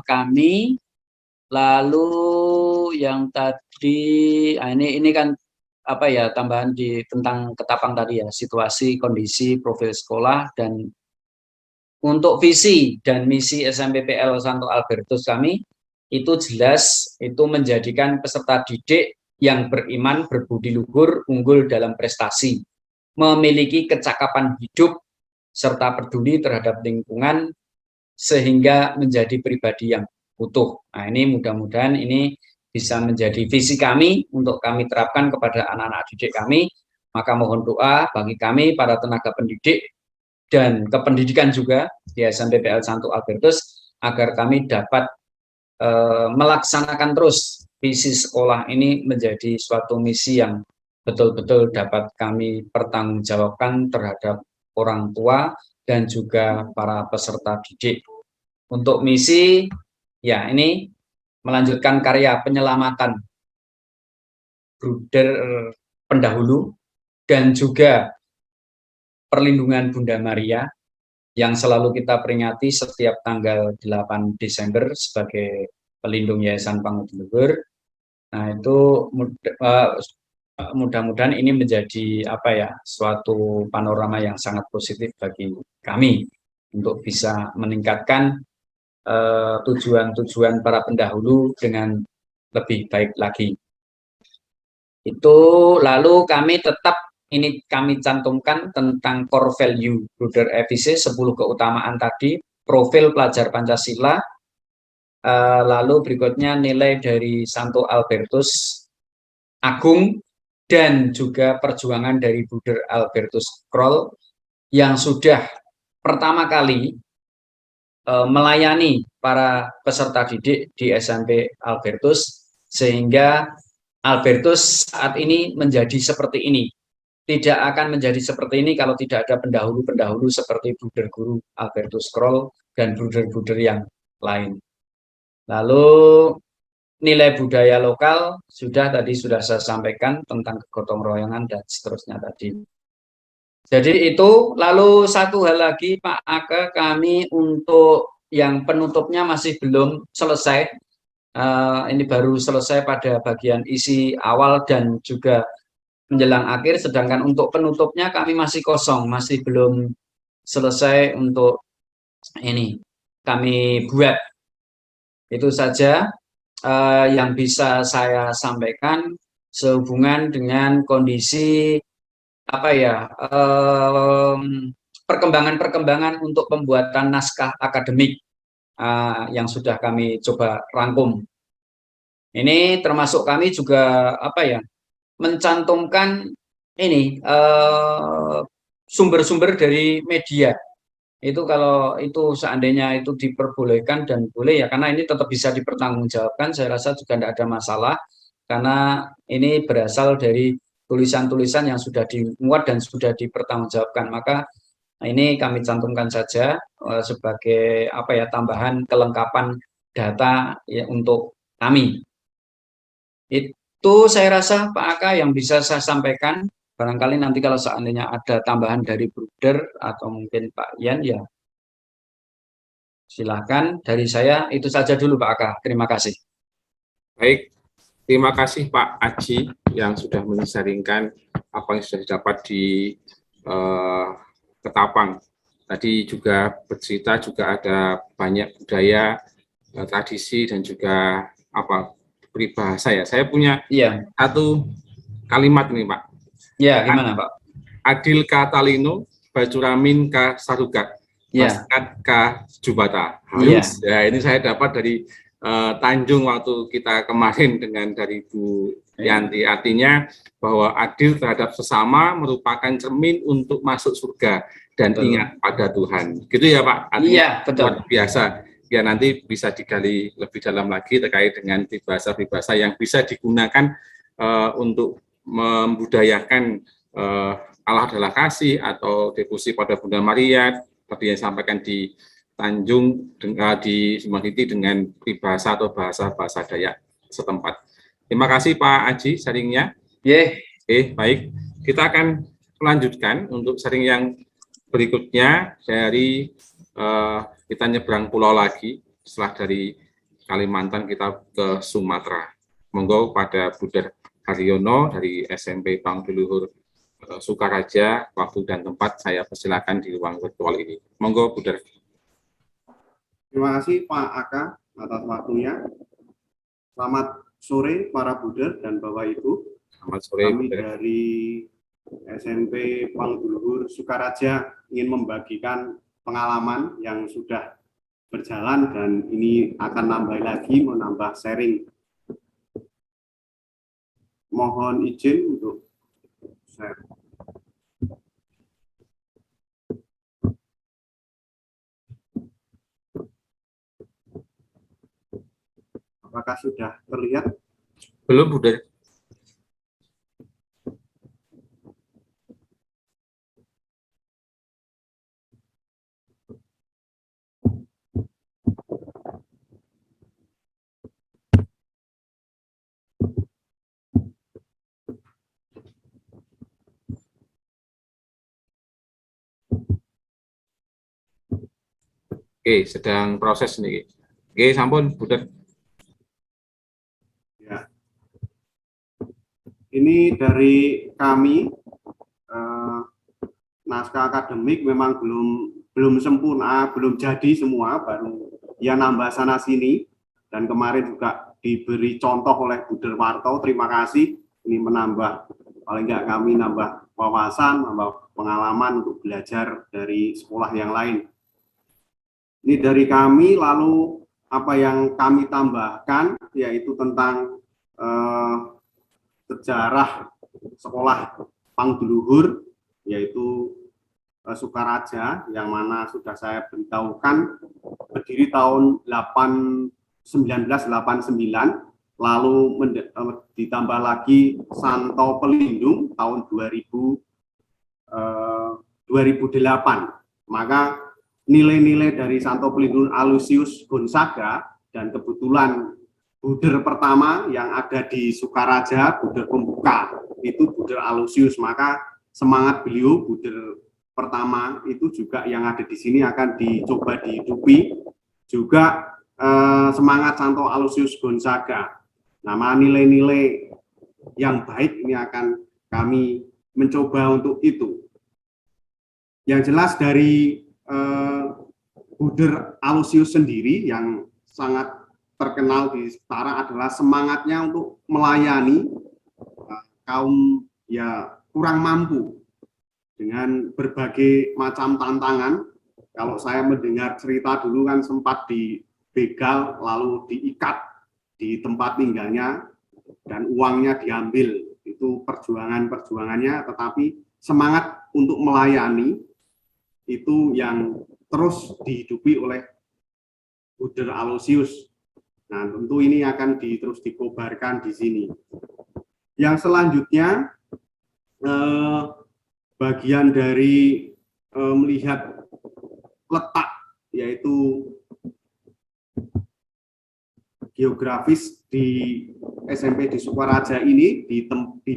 kami. Lalu yang tadi ini kan apa ya, tambahan tentang Ketapang tadi ya, situasi, kondisi, profil sekolah, dan untuk visi dan misi SMPPL Santo Albertus kami itu jelas, itu menjadikan peserta didik yang beriman, berbudi luhur, unggul dalam prestasi, memiliki kecakapan hidup serta peduli terhadap lingkungan sehingga menjadi pribadi yang utuh. Nah, ini mudah-mudahan ini bisa menjadi visi kami untuk kami terapkan kepada anak-anak didik kami. Maka mohon doa bagi kami para tenaga pendidik dan kependidikan juga di SMPPL Santo Albertus agar kami dapat melaksanakan terus visi sekolah ini menjadi suatu misi yang betul-betul dapat kami pertanggungjawabkan terhadap orang tua dan juga para peserta didik. Untuk misi ya ini melanjutkan karya penyelamatan bruder pendahulu dan juga perlindungan Bunda Maria yang selalu kita peringati setiap tanggal 8 Desember sebagai pelindung Yayasan Pangudi Luhur. Nah, itu mudah-mudahan ini menjadi apa ya, suatu panorama yang sangat positif bagi kami untuk bisa meningkatkan tujuan-tujuan para pendahulu dengan lebih baik lagi. Itu lalu kami tetap ini kami cantumkan tentang core value Bruder EVC 10 keutamaan tadi, profil pelajar Pancasila, lalu berikutnya nilai dari Santo Albertus Agung dan juga perjuangan dari Bruder Albertus Krol yang sudah pertama kali melayani para peserta didik di SMP Albertus, sehingga Albertus saat ini menjadi seperti ini. Tidak akan menjadi seperti ini kalau tidak ada pendahulu-pendahulu seperti Bruder Guru Albertus Krol dan bruder-bruder yang lain. Lalu nilai budaya lokal sudah saya sampaikan tentang kegotong royongan dan seterusnya tadi. Jadi itu, lalu satu hal lagi Pak Ake, kami untuk yang penutupnya masih belum selesai. Ini baru selesai pada bagian isi awal dan juga menjelang akhir, sedangkan untuk penutupnya kami masih kosong, masih belum selesai untuk ini kami buat. Itu saja yang bisa saya sampaikan sehubungan dengan kondisi apa ya, perkembangan-perkembangan untuk pembuatan naskah akademik yang sudah kami coba rangkum. Ini termasuk kami juga apa ya, mencantumkan ini sumber-sumber dari media. Itu kalau itu seandainya itu diperbolehkan dan boleh ya, karena ini tetap bisa dipertanggungjawabkan, saya rasa juga tidak ada masalah, karena ini berasal dari tulisan-tulisan yang sudah dimuat dan sudah dipertanggungjawabkan. Maka ini kami cantumkan saja sebagai apa ya, tambahan kelengkapan data ya, untuk kami. Itu saya rasa Pak Aka yang bisa saya sampaikan. Barangkali nanti kalau seandainya ada tambahan dari Bruder atau mungkin Pak Yan ya silakan. Dari saya itu saja dulu Pak Aka. Terima kasih. Baik, terima kasih Pak Aji yang sudah menyaringkan apa yang sudah didapat di Ketapang. Tadi juga bercerita juga ada banyak budaya, tradisi dan juga apa peribahasa ya. Saya punya satu kalimat ini Pak. Ya, gimana Pak? Adil Katalino, Bacuramin K. Sarugat, Ya, Maskat K. Jubata. Halus. Ya, ini saya dapat dari Tanjung waktu kita kemarin dengan dari Bu Yanti. Artinya bahwa adil terhadap sesama merupakan cermin untuk masuk surga dan betul. ingat pada Tuhan. Gitu ya Pak? Artinya Iya, betul. luar biasa. Ya nanti bisa digali lebih dalam lagi terkait dengan peribahasa-peribahasa yang bisa digunakan untuk membudayakan Allah adalah kasih atau devosi pada Bunda Maria tadi yang disampaikan di Tanjung di Sumatera dengan peribahasa atau bahasa-bahasa Dayak setempat. Terima kasih Pak Aji sharingnya. Yeah. Oke, baik. Kita akan melanjutkan untuk sharing yang berikutnya dari kita nyebrang pulau lagi setelah dari Kalimantan kita ke Sumatera. Monggo pada Buder Haryono dari SMP Pangduluhur Sukaraja, waktu dan tempat saya persilakan di ruang virtual ini. Monggo Buder. Terima kasih Pak Aka atas waktunya. Selamat sore para Buder dan Bapak Ibu. Selamat sore. Kami Buder. dari SMP Pangduluhur Sukaraja ingin membagikan pengalaman yang sudah berjalan dan ini akan nambah lagi, menambah sharing. Mohon izin untuk share. Apakah sudah terlihat? Belum, Buder. Oke, sedang proses nih. Oke, sampun, Buder. Ya. Ini dari kami, naskah akademik memang belum sempurna, belum jadi semua, baru ya nambah sana sini. Dan kemarin juga diberi contoh oleh Buder Warto, terima kasih. Ini menambah, paling nggak kami nambah wawasan, nambah pengalaman untuk belajar dari sekolah yang lain. Ini dari kami, lalu apa yang kami tambahkan yaitu tentang sejarah sekolah Pangduluhur, yaitu Sukaraja, yang mana sudah saya beritahukan berdiri tahun 1989, lalu ditambah lagi Santo Pelindung tahun 2008. Maka nilai-nilai dari Santo Pelindung Aloysius Gonzaga dan kebetulan Buder pertama yang ada di Sukaraja, Buder pembuka, itu Buder Aloysius. Maka semangat beliau, Buder pertama itu juga yang ada di sini akan dicoba dihidupi. Juga semangat Santo Aloysius Gonzaga. Nama nilai-nilai yang baik ini akan kami mencoba untuk itu. Yang jelas dari Buder Aloysius sendiri yang sangat terkenal di Setara adalah semangatnya untuk melayani kaum ya kurang mampu dengan berbagai macam tantangan. Kalau saya mendengar cerita dulu kan sempat dibegal lalu diikat di tempat tinggalnya dan uangnya diambil. Itu perjuangannya, tetapi semangat untuk melayani itu yang terus dihidupi oleh Buder Aloysius. Nah, tentu ini akan terus dikobarkan di sini. Yang selanjutnya, bagian dari melihat letak, yaitu geografis di SMP di Sukaraja ini, di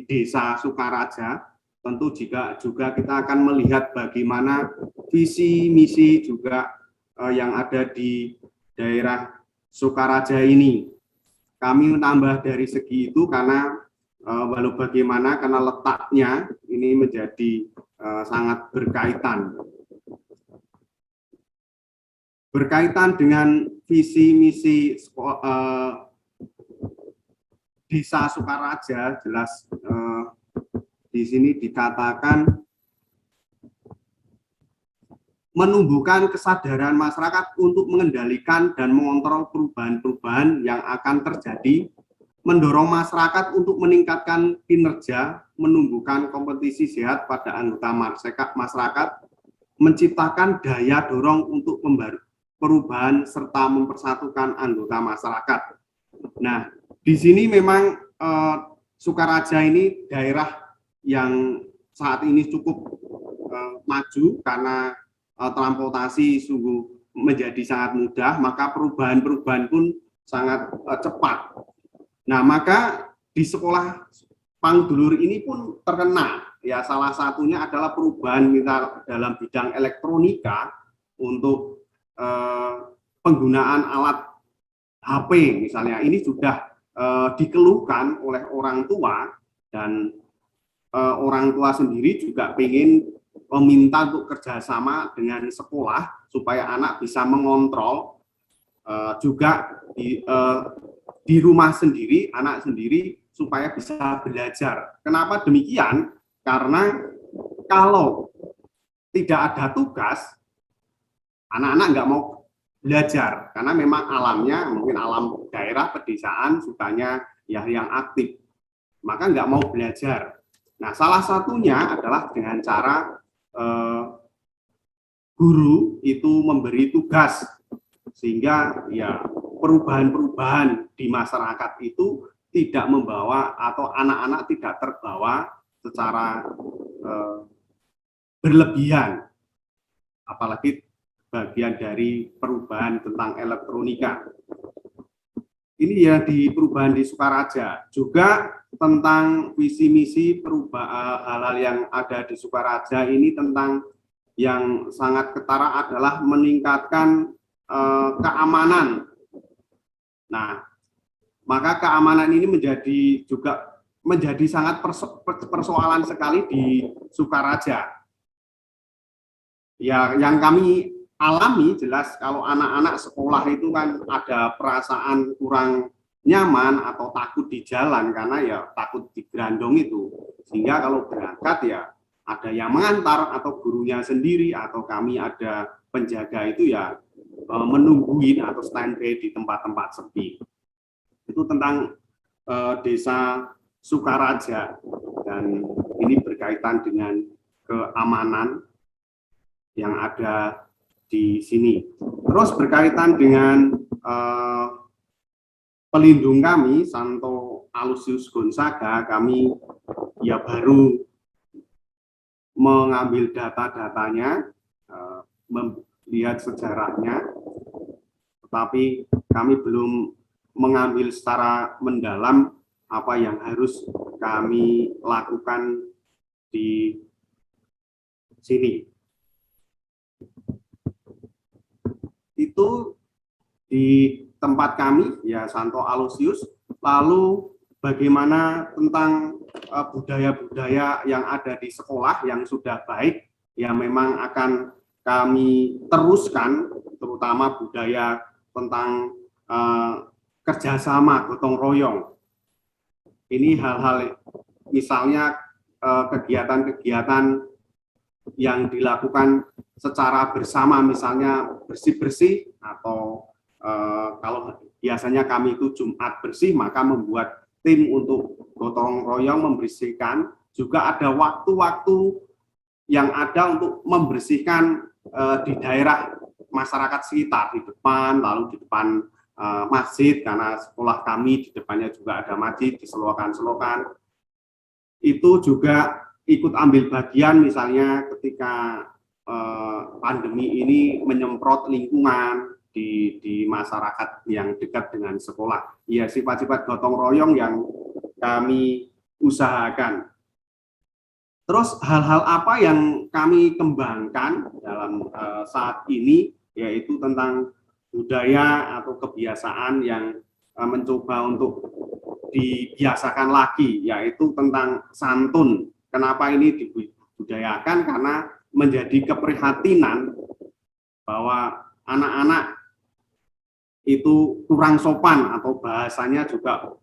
desa Sukaraja, tentu juga kita akan melihat bagaimana visi misi juga yang ada di daerah Sukaraja ini. Kami menambah dari segi itu karena walau bagaimana karena letaknya ini menjadi sangat berkaitan dengan visi misi desa Sukaraja. Jelas di sini dikatakan menumbuhkan kesadaran masyarakat untuk mengendalikan dan mengontrol perubahan-perubahan yang akan terjadi, mendorong masyarakat untuk meningkatkan kinerja, menumbuhkan kompetisi sehat pada anggota masyarakat, menciptakan daya dorong untuk perubahan serta mempersatukan anggota masyarakat. Nah, di sini memang Sukaraja ini daerah yang saat ini cukup maju karena transportasi sungguh menjadi sangat mudah, maka perubahan-perubahan pun sangat cepat. Nah, maka di sekolah Pangdulur ini pun terkena, ya salah satunya adalah perubahan kita dalam bidang elektronika untuk penggunaan alat HP misalnya. Ini sudah dikeluhkan oleh orang tua, dan orang tua sendiri juga ingin meminta untuk kerjasama dengan sekolah supaya anak bisa mengontrol juga di rumah sendiri, anak sendiri supaya bisa belajar. Kenapa demikian? Karena kalau tidak ada tugas, anak-anak nggak mau belajar karena memang alamnya mungkin alam daerah pedesaan sukanya ya yang aktif, maka nggak mau belajar. Nah, salah satunya adalah dengan cara guru itu memberi tugas sehingga ya perubahan-perubahan di masyarakat itu tidak membawa atau anak-anak tidak terbawa secara berlebihan, apalagi bagian dari perubahan tentang elektronika. Ini ya di perubahan di Sukaraja. Juga tentang visi misi perubahan hal-hal yang ada di Sukaraja ini tentang yang sangat ketara adalah meningkatkan keamanan. Nah, maka keamanan ini menjadi sangat persoalan sekali di Sukaraja. Ya, yang kami alami jelas kalau anak-anak sekolah itu kan ada perasaan kurang nyaman atau takut di jalan karena ya takut digerandong itu, sehingga kalau berangkat ya ada yang mengantar atau gurunya sendiri atau kami ada penjaga itu ya menungguin atau standby di tempat-tempat sepi. Itu tentang desa Sukaraja, dan ini berkaitan dengan keamanan yang ada di sini. Terus berkaitan dengan pelindung kami, Santo Aloysius Gonzaga, kami ya baru mengambil data-datanya, melihat sejarahnya, tetapi kami belum mengambil secara mendalam apa yang harus kami lakukan di sini. Itu di tempat kami ya Santo Aloysius. Lalu bagaimana tentang budaya-budaya yang ada di sekolah yang sudah baik ya memang akan kami teruskan, terutama budaya tentang kerjasama gotong royong. Ini hal-hal misalnya kegiatan-kegiatan yang dilakukan secara bersama, misalnya bersih-bersih atau kalau biasanya kami itu Jumat bersih, maka membuat tim untuk gotong royong membersihkan. Juga ada waktu-waktu yang ada untuk membersihkan di daerah masyarakat sekitar, di depan, lalu di depan masjid, karena sekolah kami di depannya juga ada masjid, di selokan-selokan. Itu juga ikut ambil bagian misalnya ketika pandemi ini menyemprot lingkungan di masyarakat yang dekat dengan sekolah. Ya, sifat-sifat gotong royong yang kami usahakan. Terus hal-hal apa yang kami kembangkan dalam saat ini, yaitu tentang budaya atau kebiasaan yang mencoba untuk dibiasakan lagi, yaitu tentang santun. Kenapa ini dibudayakan? Karena menjadi keprihatinan bahwa anak-anak itu kurang sopan atau bahasanya juga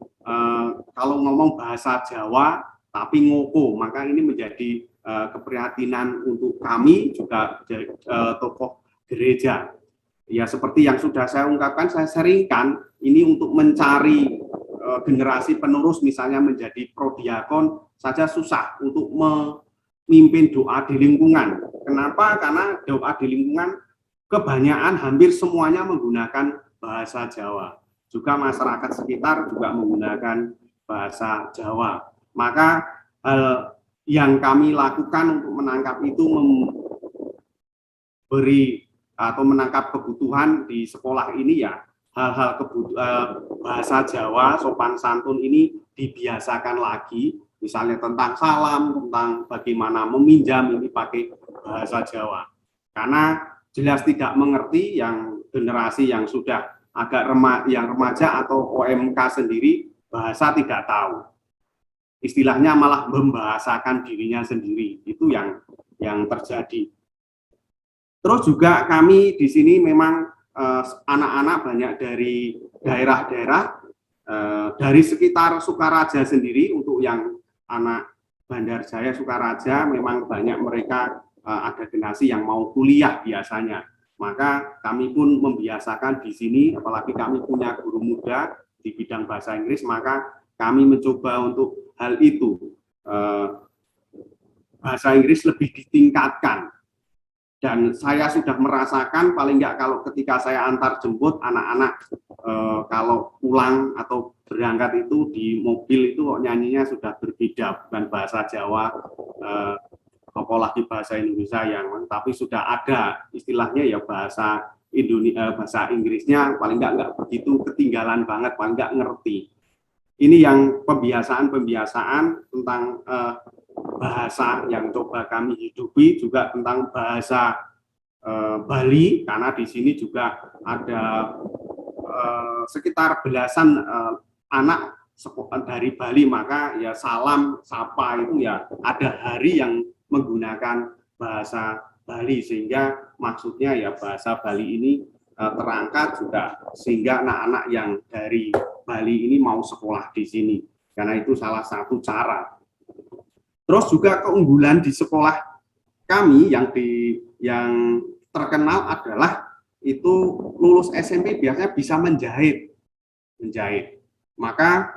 kalau ngomong bahasa Jawa tapi ngoko, maka ini menjadi keprihatinan untuk kami juga tokoh gereja. Ya seperti yang sudah saya ungkapkan, saya seringkan ini untuk mencari generasi penerus, misalnya menjadi prodiakon saja susah untuk memimpin doa di lingkungan. Kenapa? Karena doa di lingkungan kebanyakan hampir semuanya menggunakan bahasa Jawa. Juga masyarakat sekitar juga menggunakan bahasa Jawa. Maka hal yang kami lakukan untuk menangkap itu memberi atau menangkap kebutuhan di sekolah ini ya hal-hal bahasa Jawa, sopan santun ini dibiasakan lagi, misalnya tentang salam, tentang bagaimana meminjam ini pakai bahasa Jawa. Karena jelas tidak mengerti yang generasi yang sudah agak remaja atau OMK sendiri bahasa tidak tahu. Istilahnya malah membahasakan dirinya sendiri. Itu yang terjadi. Terus juga kami di sini memang anak-anak banyak dari daerah-daerah, dari sekitar Sukaraja sendiri. Untuk yang anak Bandar Jaya Sukaraja memang banyak mereka ada generasi yang mau kuliah biasanya. Maka kami pun membiasakan di sini, apalagi kami punya guru muda di bidang bahasa Inggris, maka kami mencoba untuk hal itu, bahasa Inggris lebih ditingkatkan. Dan saya sudah merasakan, paling nggak kalau ketika saya antar jemput anak-anak, kalau pulang atau berangkat itu di mobil itu nyanyinya sudah berbeda, bukan bahasa Jawa, apalagi bahasa Indonesia yang, tapi sudah ada istilahnya ya bahasa bahasa Inggrisnya, paling nggak begitu ketinggalan banget, paling nggak ngerti. Ini yang pembiasaan tentang bahasa yang coba kami hidupi, juga tentang bahasa Bali, karena di sini juga ada sekitar belasan anak dari Bali, maka ya salam sapa itu ya ada hari yang menggunakan bahasa Bali, sehingga maksudnya ya bahasa Bali ini terangkat juga, sehingga anak-anak yang dari Bali ini mau sekolah di sini, karena itu salah satu cara. Terus juga keunggulan di sekolah kami yang terkenal adalah itu lulus SMP biasanya bisa menjahit. Maka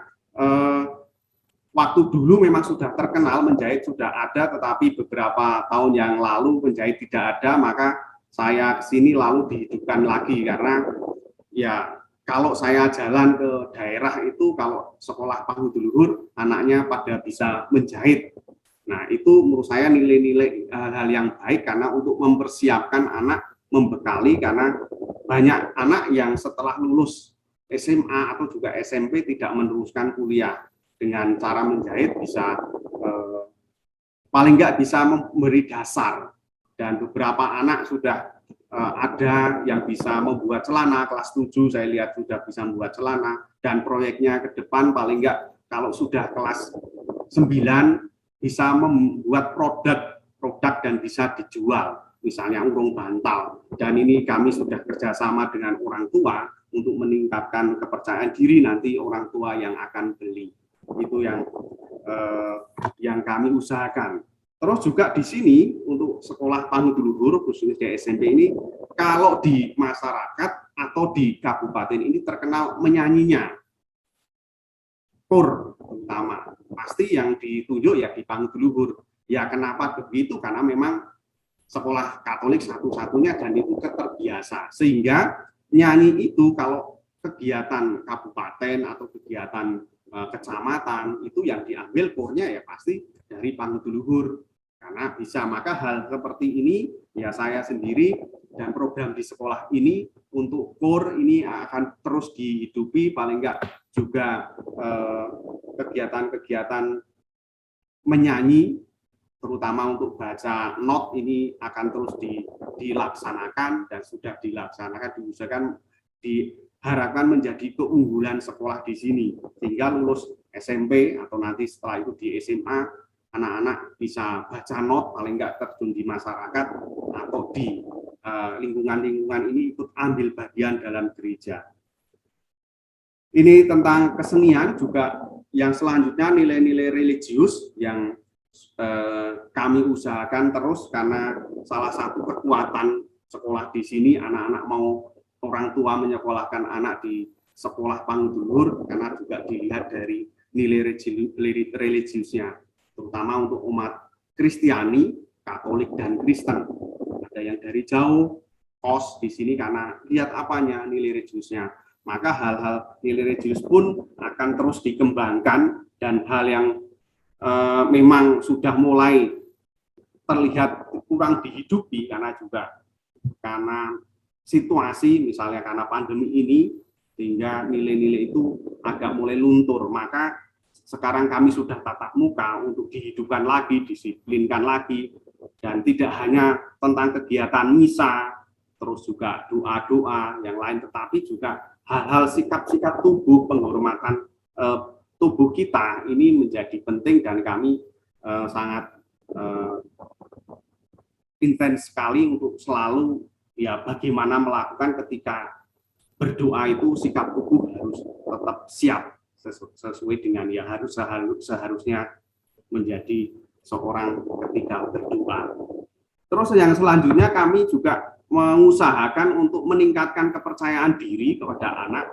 waktu dulu memang sudah terkenal menjahit, sudah ada, tetapi beberapa tahun yang lalu menjahit tidak ada, maka saya kesini lalu dihidupkan lagi, karena ya kalau saya jalan ke daerah itu, kalau sekolah Panguduluhur anaknya pada bisa menjahit. Nah, itu menurut saya nilai-nilai hal yang baik, karena untuk mempersiapkan anak, membekali, karena banyak anak yang setelah lulus SMA atau juga SMP tidak meneruskan kuliah dengan cara menjahit, bisa paling nggak bisa memberi dasar. Dan beberapa anak sudah ada yang bisa membuat celana, kelas 7 saya lihat sudah bisa membuat celana, dan proyeknya ke depan paling nggak kalau sudah kelas 9 bisa membuat produk dan bisa dijual, misalnya urung bantal. Dan ini kami sudah kerjasama dengan orang tua untuk meningkatkan kepercayaan diri nanti orang tua yang akan beli. Itu yang kami usahakan. Terus juga di sini untuk sekolah Panguduluhur khususnya di SMP ini, kalau di masyarakat atau di kabupaten ini terkenal menyanyinya, KOR terutama, pasti yang ditunjuk ya di Panguduluhur. Ya kenapa begitu? Karena memang sekolah Katolik satu-satunya dan itu terbiasa, sehingga nyanyi itu kalau kegiatan kabupaten atau kegiatan kecamatan itu yang diambil KOR-nya ya pasti dari Panguduluhur, karena bisa. Maka hal seperti ini ya saya sendiri dan program di sekolah ini untuk KOR ini akan terus dihidupi, paling enggak juga kegiatan-kegiatan menyanyi terutama untuk baca not ini akan terus dilaksanakan dan sudah dilaksanakan, diusahakan, diharapkan menjadi keunggulan sekolah di sini, sehingga lulus SMP atau nanti setelah itu di SMA anak-anak bisa baca not, paling enggak terjun di masyarakat atau di lingkungan-lingkungan ini ikut ambil bagian dalam gereja. Ini tentang kesenian juga. Yang selanjutnya nilai-nilai religius yang kami usahakan terus, karena salah satu kekuatan sekolah di sini, anak-anak mau orang tua menyekolahkan anak di sekolah Panguduluhur karena juga dilihat dari nilai religiusnya, terutama untuk umat Kristiani, Katolik, dan Kristen. Ada yang dari jauh kos di sini karena lihat apanya, nilai religiusnya. Maka hal-hal nilai religius pun akan terus dikembangkan, dan hal yang memang sudah mulai terlihat kurang dihidupi karena situasi, misalnya karena pandemi ini, sehingga nilai-nilai itu agak mulai luntur. Maka sekarang kami sudah tatap muka untuk dihidupkan lagi, disiplinkan lagi, dan tidak hanya tentang kegiatan misa, terus juga doa-doa yang lain, tetapi juga hal-hal sikap-sikap tubuh, penghormatan tubuh kita ini menjadi penting, dan kami sangat intens sekali untuk selalu ya bagaimana melakukan ketika berdoa itu sikap tubuh harus tetap siap sesuai dengan ya seharusnya menjadi seorang ketika berdoa. Terus yang selanjutnya kami juga mengusahakan untuk meningkatkan kepercayaan diri kepada anak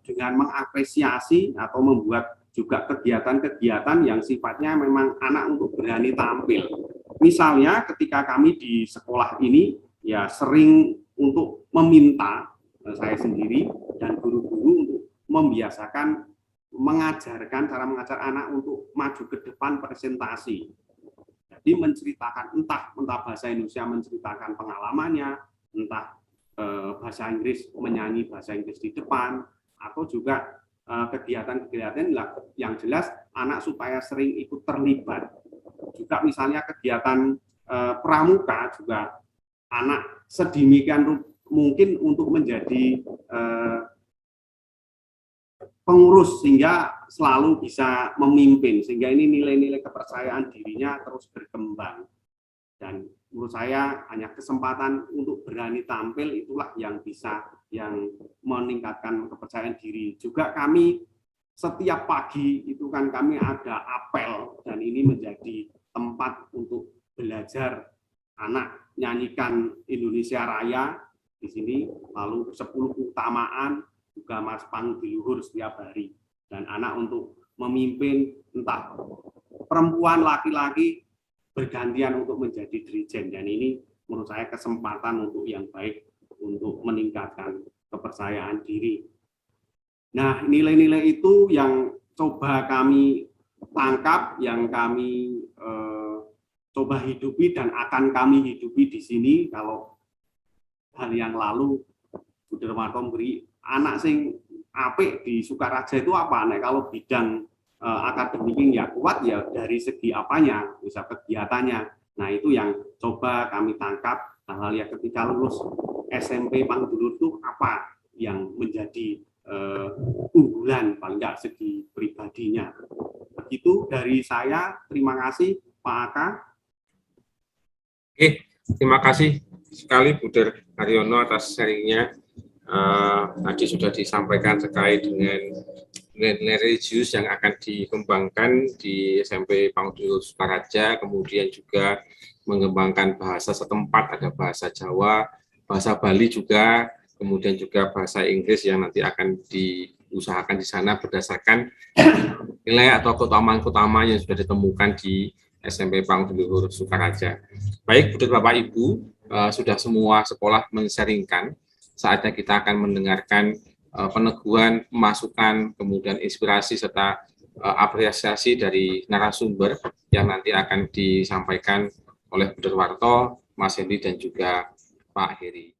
dengan mengapresiasi atau membuat juga kegiatan-kegiatan yang sifatnya memang anak untuk berani tampil. Misalnya ketika kami di sekolah ini ya sering untuk meminta, saya sendiri dan guru-guru untuk membiasakan mengajarkan cara mengajar anak untuk maju ke depan presentasi. Jadi menceritakan entah bahasa Indonesia menceritakan pengalamannya, entah bahasa Inggris menyanyi bahasa Inggris di depan, atau juga kegiatan-kegiatan yang jelas anak supaya sering ikut terlibat. Juga misalnya kegiatan pramuka juga anak sedemikian mungkin untuk menjadi pengurus sehingga selalu bisa memimpin, sehingga ini nilai-nilai kepercayaan dirinya terus berkembang. Dan menurut saya hanya kesempatan untuk berani tampil itulah yang meningkatkan kepercayaan diri. Juga kami setiap pagi itu kan kami ada apel, dan ini menjadi tempat untuk belajar anak nyanyikan Indonesia Raya di sini, lalu 10 keutamaan juga Mas Panguduluhur setiap hari, dan anak untuk memimpin entah perempuan laki-laki bergantian untuk menjadi dirijen, dan ini menurut saya kesempatan untuk yang baik untuk meningkatkan kepercayaan diri. Nah, nilai-nilai itu yang coba kami tangkap, yang kami coba hidupi dan akan kami hidupi di sini. Kalau hal yang lalu Bu Darmanto memberi anak sing apik di Sukaraja itu apa? Nah, kalau bidang akademiknya ya kuat ya dari segi apanya, bisa kegiatannya. Nah, itu yang coba kami tangkap, hal-hal yang ketika lulus SMP Panguduluhur itu apa yang menjadi unggulan paling nggak segi pribadinya. Begitu dari saya, terima kasih Pak Aka. Oke, terima kasih sekali Bu Daryono atas sharingnya. Tadi sudah disampaikan terkait dengan nilai religius yang akan dikembangkan di SMP Panguduluhur Sukaraja, kemudian juga mengembangkan bahasa setempat, ada bahasa Jawa, bahasa Bali juga, kemudian juga bahasa Inggris yang nanti akan diusahakan di sana berdasarkan nilai atau keutamaan-keutamaan yang sudah ditemukan di SMP Panguduluhur Sukaraja. Baik, Bapak Ibu, sudah semua sekolah men-sharingkan. Saatnya kita akan mendengarkan peneguhan, masukan, kemudian inspirasi serta apresiasi dari narasumber yang nanti akan disampaikan oleh Bu Darwarto, Mas Hendy, dan juga Pak Heri.